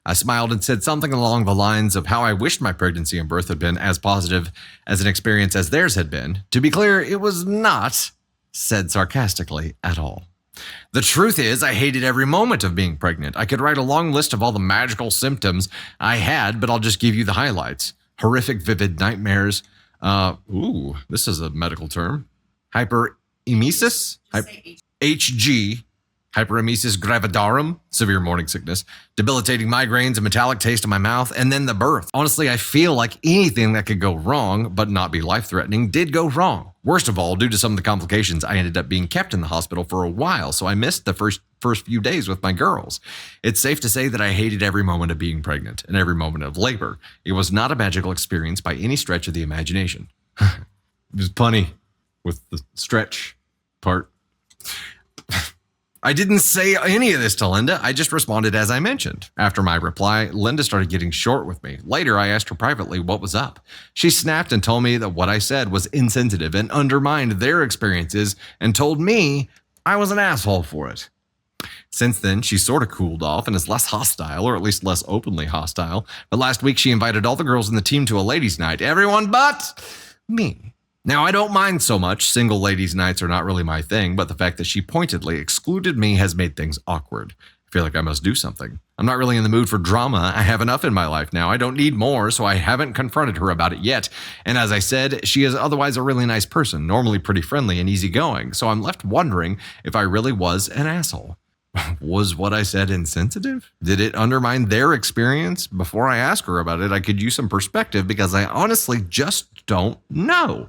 I smiled and said something along the lines of how I wished my pregnancy and birth had been as positive as an experience as theirs had been. To be clear, it was not said sarcastically at all. The truth is, I hated every moment of being pregnant. I could write a long list of all the magical symptoms I had, but I'll just give you the highlights. Horrific, vivid nightmares. This is a medical term. Hyperemesis? HG. Hyperemesis gravidarum, severe morning sickness, debilitating migraines, a metallic taste in my mouth, and then the birth. Honestly, I feel like anything that could go wrong, but not be life-threatening, did go wrong. Worst of all, due to some of the complications, I ended up being kept in the hospital for a while, so I missed the first few days with my girls. It's safe to say that I hated every moment of being pregnant and every moment of labor. It was not a magical experience by any stretch of the imagination. It was punny with the stretch part. I didn't say any of this to Linda. I just responded as I mentioned. After my reply, Linda started getting short with me. Later, I asked her privately what was up. She snapped and told me that what I said was insensitive and undermined their experiences and told me I was an asshole for it. Since then, she sort of cooled off and is less hostile, or at least less openly hostile. But last week, she invited all the girls in the team to a ladies' night. Everyone but me. Now, I don't mind so much. Single ladies' nights are not really my thing, but the fact that she pointedly excluded me has made things awkward. I feel like I must do something. I'm not really in the mood for drama. I have enough in my life now. I don't need more, so I haven't confronted her about it yet. And as I said, she is otherwise a really nice person, normally pretty friendly and easygoing, so I'm left wondering if I really was an asshole. Was what I said insensitive? Did it undermine their experience? Before I ask her about it, I could use some perspective because I honestly just don't know.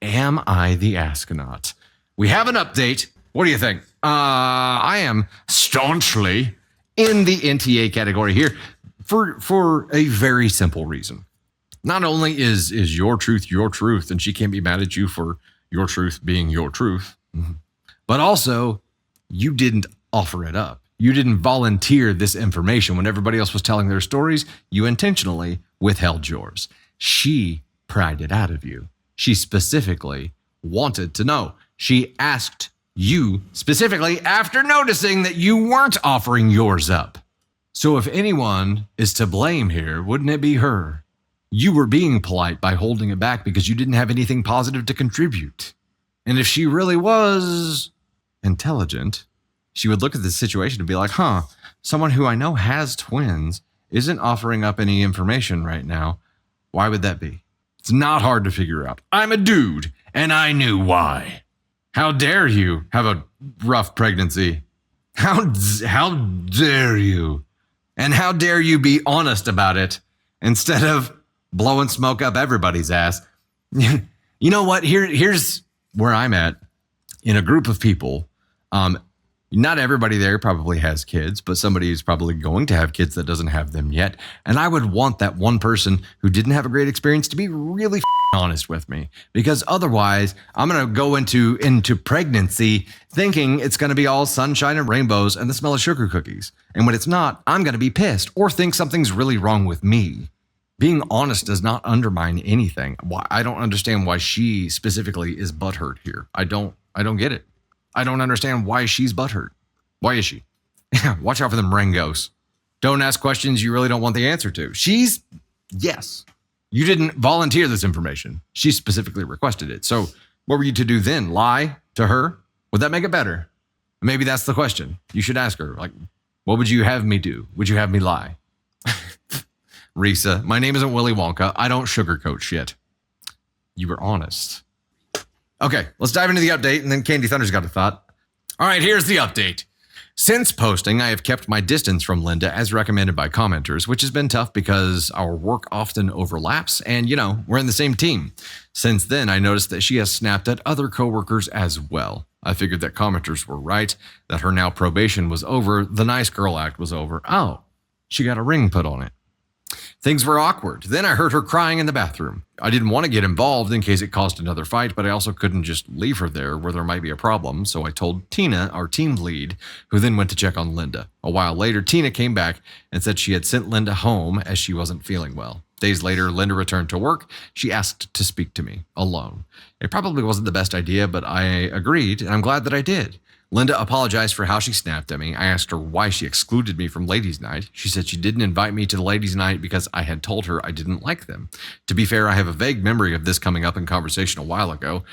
Am I the astronaut? We have an update. What do you think? I am staunchly in the NTA category here for a very simple reason. Not only is your truth, and she can't be mad at you for your truth being your truth, but also you didn't offer it up. You didn't volunteer this information. When everybody else was telling their stories, you intentionally withheld yours. She pried it out of you. She specifically wanted to know. She asked you specifically after noticing that you weren't offering yours up. So if anyone is to blame here, wouldn't it be her? You were being polite by holding it back because you didn't have anything positive to contribute. And if she really was intelligent, she would look at the situation and be like, someone who I know has twins isn't offering up any information right now. Why would that be? It's not hard to figure out. I'm a dude, and I knew why. How dare you have a rough pregnancy? How dare you? And how dare you be honest about it instead of blowing smoke up everybody's ass? You know what? Here's where I'm at. In a group of people, Not everybody there probably has kids, but somebody who's probably going to have kids that doesn't have them yet. And I would want that one person who didn't have a great experience to be really honest with me, because otherwise I'm going to go into pregnancy thinking it's going to be all sunshine and rainbows and the smell of sugar cookies. And when it's not, I'm going to be pissed or think something's really wrong with me. Being honest does not undermine anything. I don't understand why she specifically is butthurt here. I don't get it. I don't understand why she's butthurt. Why is she? Watch out for them Rengos. Don't ask questions you really don't want the answer to. Yes. You didn't volunteer this information. She specifically requested it. So what were you to do then? Lie to her? Would that make it better? Maybe that's the question. You should ask her, like, what would you have me do? Would you have me lie? Risa, my name isn't Willy Wonka. I don't sugarcoat shit. You were honest. Okay, let's dive into the update, and then Candy Thunder's got a thought. All right, here's the update. Since posting, I have kept my distance from Linda as recommended by commenters, which has been tough because our work often overlaps and, we're in the same team. Since then, I noticed that she has snapped at other coworkers as well. I figured that commenters were right, that her now probation was over, the nice girl act was over. Oh, she got a ring put on it. Things were awkward. Then I heard her crying in the bathroom. I didn't want to get involved in case it caused another fight, but I also couldn't just leave her there where there might be a problem, so I told Tina, our team lead, who then went to check on Linda. A while later, Tina came back and said she had sent Linda home as she wasn't feeling well. Days later, Linda returned to work. She asked to speak to me, alone. It probably wasn't the best idea, but I agreed, and I'm glad that I did. Linda apologized for how she snapped at me. I asked her why she excluded me from ladies' night. She said she didn't invite me to the ladies' night because I had told her I didn't like them. To be fair, I have a vague memory of this coming up in conversation a while ago.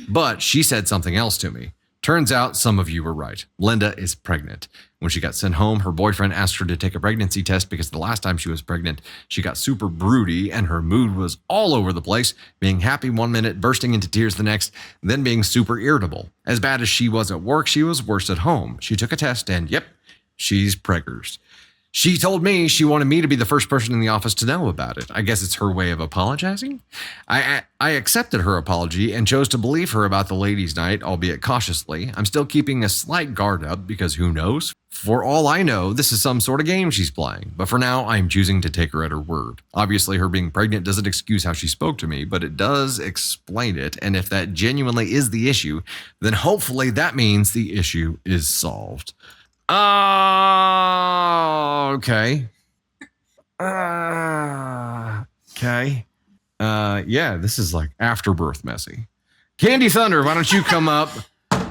But she said something else to me. Turns out some of you were right. Linda is pregnant. When she got sent home, her boyfriend asked her to take a pregnancy test because the last time she was pregnant, she got super broody and her mood was all over the place, being happy one minute, bursting into tears the next, then being super irritable. As bad as she was at work, she was worse at home. She took a test and yep, she's preggers. She told me she wanted me to be the first person in the office to know about it. I guess it's her way of apologizing. I accepted her apology and chose to believe her about the ladies' night, albeit cautiously. I'm still keeping a slight guard up because who knows? For all I know, this is some sort of game she's playing. But for now, I'm choosing to take her at her word. Obviously, her being pregnant doesn't excuse how she spoke to me, but it does explain it. And if that genuinely is the issue, then hopefully that means the issue is solved. Okay. Okay. Yeah, this is like afterbirth messy. Candy Thunder, why don't you come up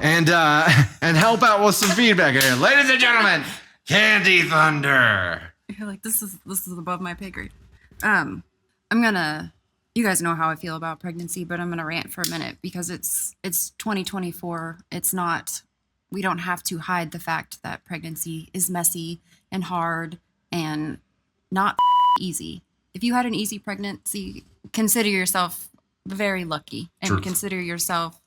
and help out with some feedback here. Ladies and gentlemen, Candy Thunder. You're like, this is above my pay grade. You guys know how I feel about pregnancy, but I'm gonna rant for a minute because it's 2024. We don't have to hide the fact that pregnancy is messy and hard and not easy. If you had an easy pregnancy, consider yourself very lucky and Truth. Consider yourself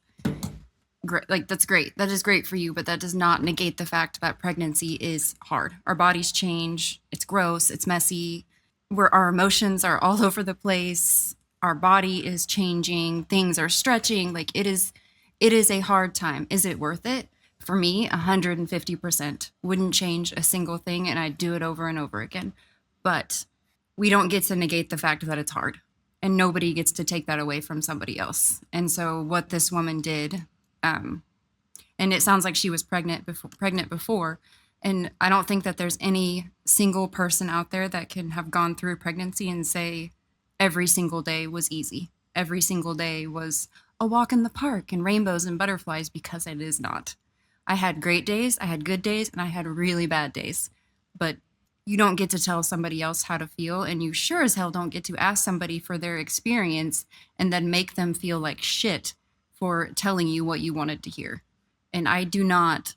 great. Like, that's great. That is great for you, but that does not negate the fact that pregnancy is hard. Our bodies change. It's gross. It's messy. Our emotions are all over the place. Our body is changing. Things are stretching. Like, it is a hard time. Is it worth it? For me, 150%. Wouldn't change a single thing, and I'd do it over and over again. But we don't get to negate the fact that it's hard, and nobody gets to take that away from somebody else. And so what this woman did, and it sounds like she was pregnant before, and I don't think that there's any single person out there that can have gone through pregnancy and say every single day was easy. Every single day was a walk in the park and rainbows and butterflies, because it is not. I had great days, I had good days, and I had really bad days. But you don't get to tell somebody else how to feel, and you sure as hell don't get to ask somebody for their experience and then make them feel like shit for telling you what you wanted to hear. And I do not...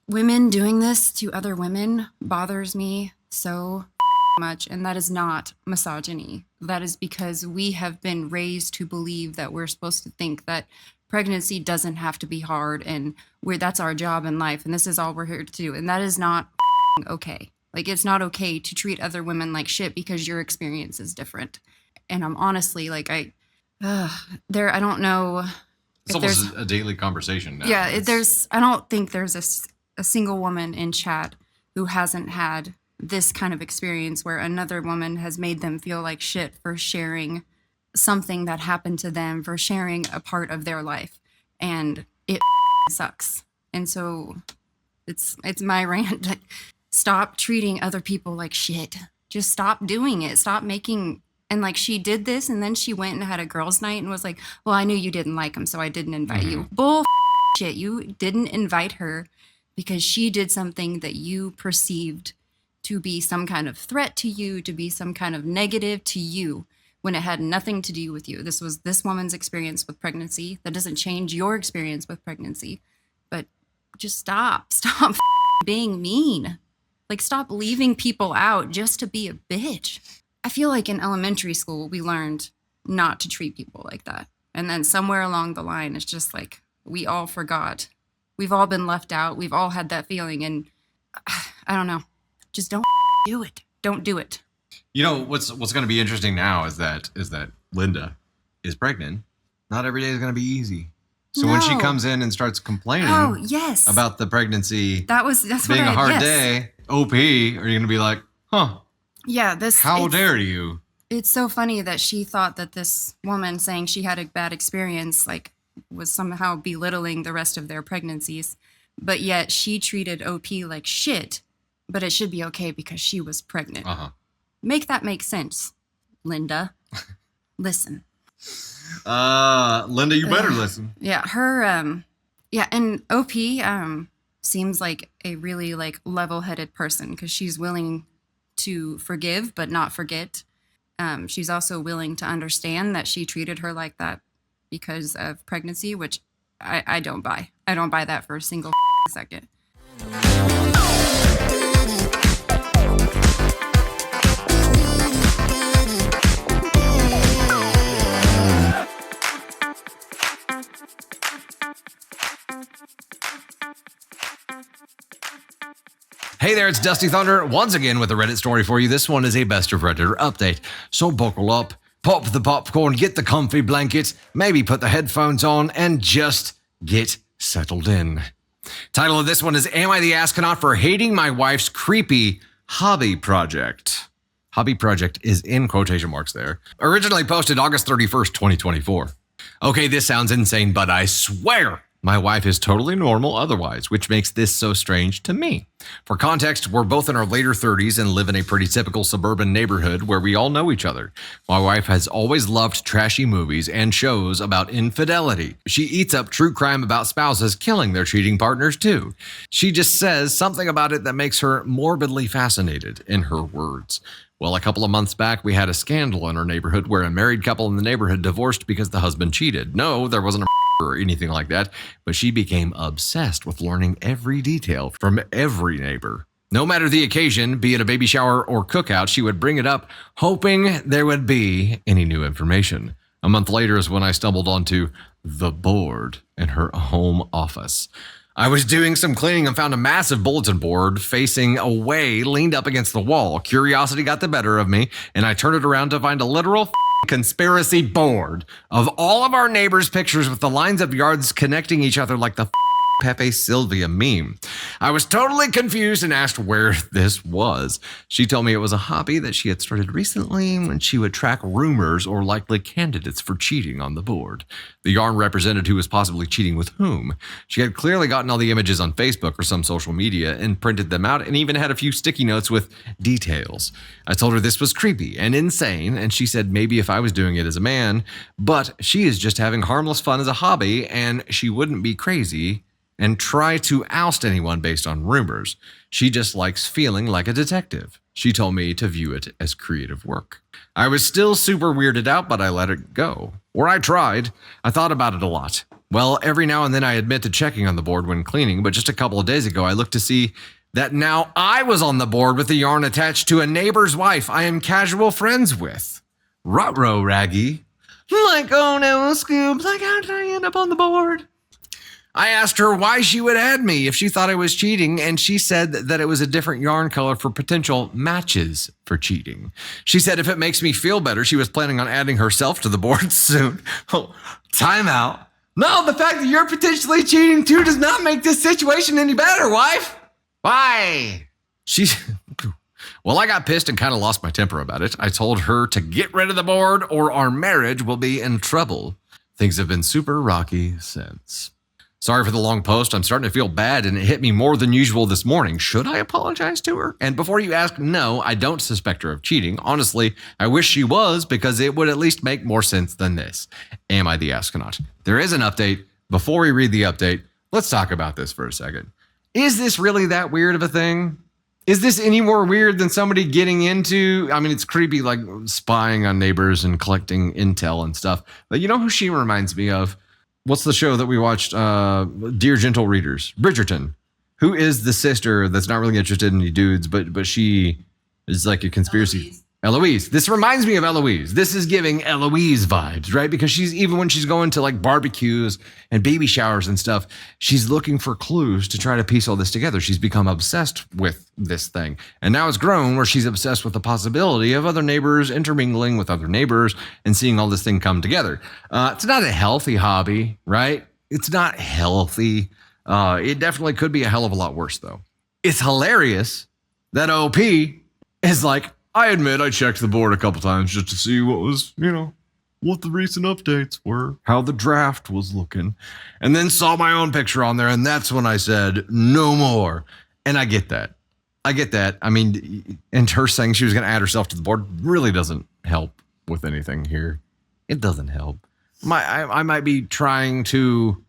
Women doing this to other women bothers me so much, and that is not misogyny. That is because we have been raised to believe that we're supposed to think that pregnancy doesn't have to be hard, and that's our job in life, and this is all we're here to do. And that is not okay. Like, it's not okay to treat other women like shit because your experience is different. And I'm honestly like, I don't know. It's almost a daily conversation now. Yeah, I don't think there's a single woman in chat who hasn't had this kind of experience where another woman has made them feel like shit for sharing something that happened to them, for sharing a part of their life, and it sucks. And so it's my rant. Like, stop treating other people like shit. Just stop doing it. Stop making. And like, she did this, and then she went and had a girls' night and was like, well, I knew you didn't like him, so I didn't invite you. Bullshit. You didn't invite her because she did something that you perceived to be some kind of threat to you, to be some kind of negative to you, when it had nothing to do with you. This was this woman's experience with pregnancy. That doesn't change your experience with pregnancy. But just stop being mean. Like, stop leaving people out just to be a bitch. I feel like in elementary school, we learned not to treat people like that. And then somewhere along the line, it's just like, we all forgot. We've all been left out. We've all had that feeling. And I don't know. Just don't do it. Don't do it. You know, what's going to be interesting now is that Linda is pregnant. Not every day is going to be easy. So when she comes in and starts complaining about the pregnancy, that's being a hard day, OP, are you going to be like, huh? Yeah, how dare you? It's so funny that she thought that this woman saying she had a bad experience, like, was somehow belittling the rest of their pregnancies. But yet she treated OP like shit, but it should be okay because she was pregnant. Make that make sense, Linda. Listen. Linda, you better listen. Yeah, her and OP seems like a really like level-headed person because she's willing to forgive but not forget. She's also willing to understand that she treated her like that because of pregnancy, which I don't buy. I don't buy that for a single second. Hey there, it's Dusty Thunder once again with a Reddit story for you. This one is a Best of Redditor update. So buckle up, pop the popcorn, get the comfy blanket, maybe put the headphones on, and just get settled in. Title of this one is Am I the Astronaut for Hating My Wife's Creepy Hobby Project? Hobby project is in quotation marks there. Originally posted August 31st, 2024. Okay, this sounds insane, but I swear my wife is totally normal otherwise, which makes this so strange to me. For context, we're both in our later 30s and live in a pretty typical suburban neighborhood where we all know each other. My wife has always loved trashy movies and shows about infidelity. She eats up true crime about spouses killing their cheating partners too. She just says something about it that makes her morbidly fascinated, in her words. Well, a couple of months back, we had a scandal in our neighborhood where a married couple in the neighborhood divorced because the husband cheated. No, there wasn't a or anything like that, but she became obsessed with learning every detail from every neighbor. No matter the occasion, be it a baby shower or cookout, she would bring it up, hoping there would be any new information. A month later is when I stumbled onto the board in her home office. I was doing some cleaning and found a massive bulletin board facing away, leaned up against the wall. Curiosity got the better of me, and I turned it around to find a literal conspiracy board of all of our neighbors' pictures with the lines of yards connecting each other like the Pepe Sylvia meme. I was totally confused and asked where this was. She told me it was a hobby that she had started recently when she would track rumors or likely candidates for cheating on the board. The yarn represented who was possibly cheating with whom. She had clearly gotten all the images on Facebook or some social media and printed them out and even had a few sticky notes with details. I told her this was creepy and insane, and she said maybe if I was doing it as a man, but she is just having harmless fun as a hobby and she wouldn't be crazy and try to oust anyone based on rumors. She just likes feeling like a detective. She told me to view it as creative work. I was still super weirded out, but I let it go. Or I tried. I thought about it a lot. Well, every now and then I admit to checking on the board when cleaning, but just a couple of days ago I looked to see that now I was on the board with the yarn attached to a neighbor's wife I am casual friends with. Ruh-roh, Raggy. Like, oh no, Scoops, like how did I end up on the board? I asked her why she would add me if she thought I was cheating, and she said that it was a different yarn color for potential matches for cheating. She said if it makes me feel better, she was planning on adding herself to the board soon. Oh, time out. No, the fact that you're potentially cheating too does not make this situation any better, wife. Why? She's... Well, I got pissed and kind of lost my temper about it. I told her to get rid of the board or our marriage will be in trouble. Things have been super rocky since. Sorry for the long post. I'm starting to feel bad and it hit me more than usual this morning. Should I apologize to her? And before you ask, no, I don't suspect her of cheating. Honestly, I wish she was because it would at least make more sense than this. Am I the astronaut? There is an update. Before we read the update, let's talk about this for a second. Is this really that weird of a thing? Is this any more weird than somebody getting into, I mean, it's creepy, like spying on neighbors and collecting intel and stuff. But you know who she reminds me of? What's the show that we watched? Dear Gentle Readers, Bridgerton, who is the sister that's not really interested in any dudes, but she is like a conspiracy. Eloise. This reminds me of Eloise. This is giving Eloise vibes, right? Because she's, even when she's going to like barbecues and baby showers and stuff, she's looking for clues to try to piece all this together. She's become obsessed with this thing. And now it's grown where she's obsessed with the possibility of other neighbors intermingling with other neighbors and seeing all this thing come together. It's not a healthy hobby, right? It's not healthy. It definitely could be a hell of a lot worse though. It's hilarious that OP is like, I admit I checked the board a couple times just to see what was, what the recent updates were, how the draft was looking, and then saw my own picture on there. And that's when I said, no more. And I get that. I mean, and her saying she was going to add herself to the board really doesn't help with anything here. It doesn't help. I might be trying to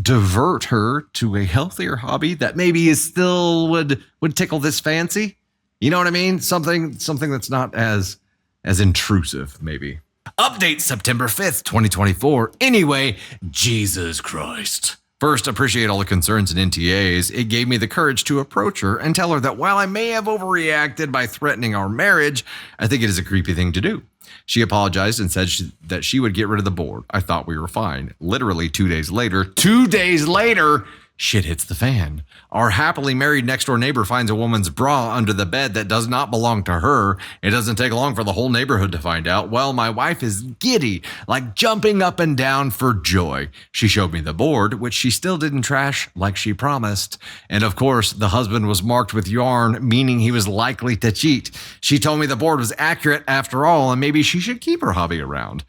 divert her to a healthier hobby that maybe is still would tickle this fancy. You know what I mean? Something that's not as intrusive, maybe. Update September 5th, 2024. Anyway, Jesus Christ. First, appreciate all the concerns and NTAs. It gave me the courage to approach her and tell her that while I may have overreacted by threatening our marriage, I think it is a creepy thing to do. She apologized and said that she would get rid of the board. I thought we were fine. Literally 2 days later, shit hits the fan. Our happily married next door neighbor finds a woman's bra under the bed that does not belong to her. It doesn't take long for the whole neighborhood to find out. Well, my wife is giddy, like jumping up and down for joy. She showed me the board, which she still didn't trash like she promised. And of course, the husband was marked with yarn, meaning he was likely to cheat. She told me the board was accurate after all, and maybe she should keep her hobby around.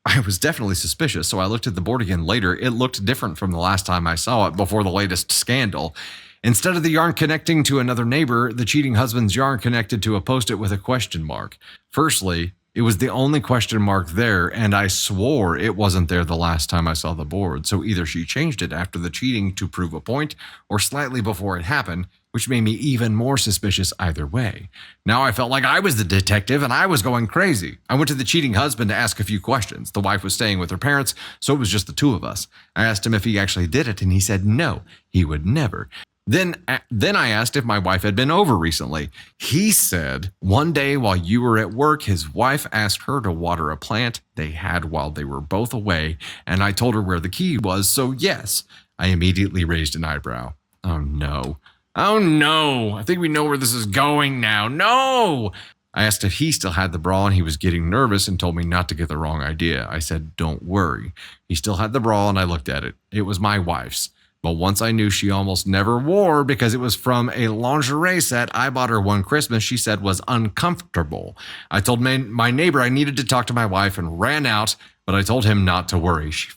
I was definitely suspicious, so I looked at the board again later. It looked different from the last time I saw it before the latest scandal. Instead of the yarn connecting to another neighbor, the cheating husband's yarn connected to a post-it with a question mark. Firstly, it was the only question mark there, and I swore it wasn't there the last time I saw the board. So either she changed it after the cheating to prove a point, or slightly before it happened, which made me even more suspicious either way. Now I felt like I was the detective and I was going crazy. I went to the cheating husband to ask a few questions. The wife was staying with her parents, so it was just the two of us. I asked him if he actually did it, and he said no, he would never. Then I asked if my wife had been over recently. He said one day while you were at work, his wife asked her to water a plant they had while they were both away, and I told her where the key was, so yes. I immediately raised an eyebrow. Oh no, I think we know where this is going now. No! I asked if he still had the bra, and he was getting nervous and told me not to get the wrong idea. I said, don't worry. He still had the bra, and I looked at it. It was my wife's. But once I knew she almost never wore because it was from a lingerie set I bought her one Christmas, she said was uncomfortable. I told my neighbor I needed to talk to my wife and ran out, but I told him not to worry. She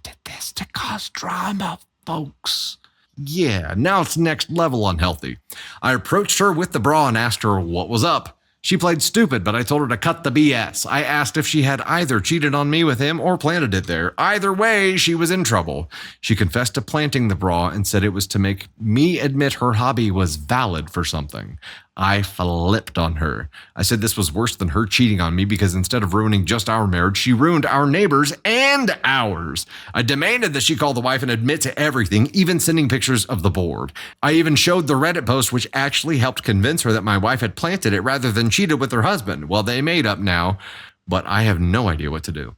did this to cause drama, folks. Yeah, now it's next level unhealthy. I approached her with the bra and asked her what was up. She played stupid, but I told her to cut the BS. I asked if she had either cheated on me with him or planted it there. Either way, she was in trouble. She confessed to planting the bra and said it was to make me admit her hobby was valid for something. I flipped on her. I said this was worse than her cheating on me because instead of ruining just our marriage, she ruined our neighbors and ours. I demanded that she call the wife and admit to everything, even sending pictures of the board. I even showed the Reddit post, which actually helped convince her that my wife had planted it rather than cheated with her husband. Well, they made up now, but I have no idea what to do.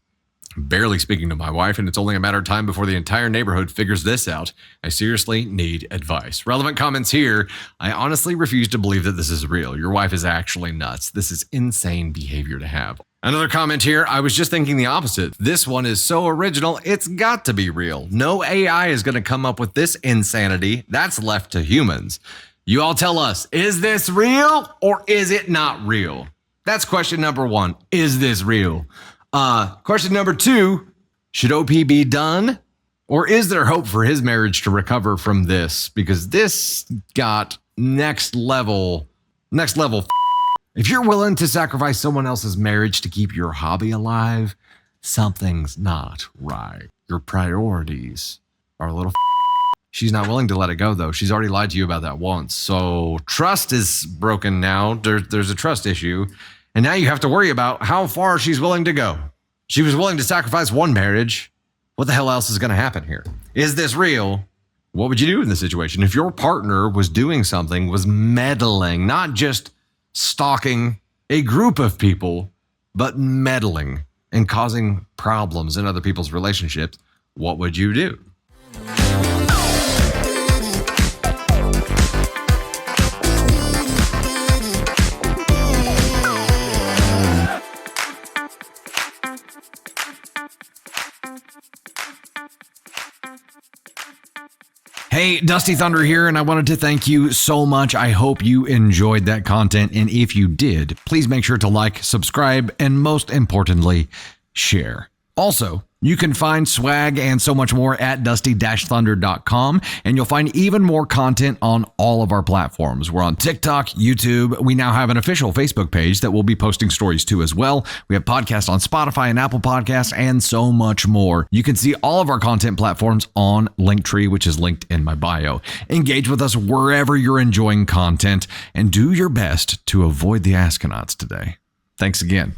Barely speaking to my wife, and it's only a matter of time before the entire neighborhood figures this out. I seriously need advice. Relevant comments here. I honestly refuse to believe that this is real. Your wife is actually nuts. This is insane behavior to have. Another comment here. I was just thinking the opposite. This one is so original, it's got to be real. No AI is going to come up with this insanity. That's left to humans. You all tell us, is this real or is it not real? That's question number 1. Is this real? Question number 2, should OP be done? Or is there hope for his marriage to recover from this? Because this got next level. If you're willing to sacrifice someone else's marriage to keep your hobby alive, something's not right. Your priorities are a little. She's not willing to let it go, though. She's already lied to you about that once. So trust is broken now. There's a trust issue. And now you have to worry about how far she's willing to go. She was willing to sacrifice one marriage. What the hell else is going to happen here? Is this real? What would you do in this situation? If your partner was doing something, was meddling, not just stalking a group of people, but meddling and causing problems in other people's relationships, what would you do? Hey, Dusty Thunder here, and I wanted to thank you so much. I hope you enjoyed that content, and if you did, please make sure to like, subscribe, and most importantly, share. Also, you can find swag and so much more at dusty-thunder.com, and you'll find even more content on all of our platforms. We're on TikTok, YouTube. We now have an official Facebook page that we'll be posting stories to as well. We have podcasts on Spotify and Apple Podcasts, and so much more. You can see all of our content platforms on Linktree, which is linked in my bio. Engage with us wherever you're enjoying content, and do your best to avoid the Askonauts today. Thanks again.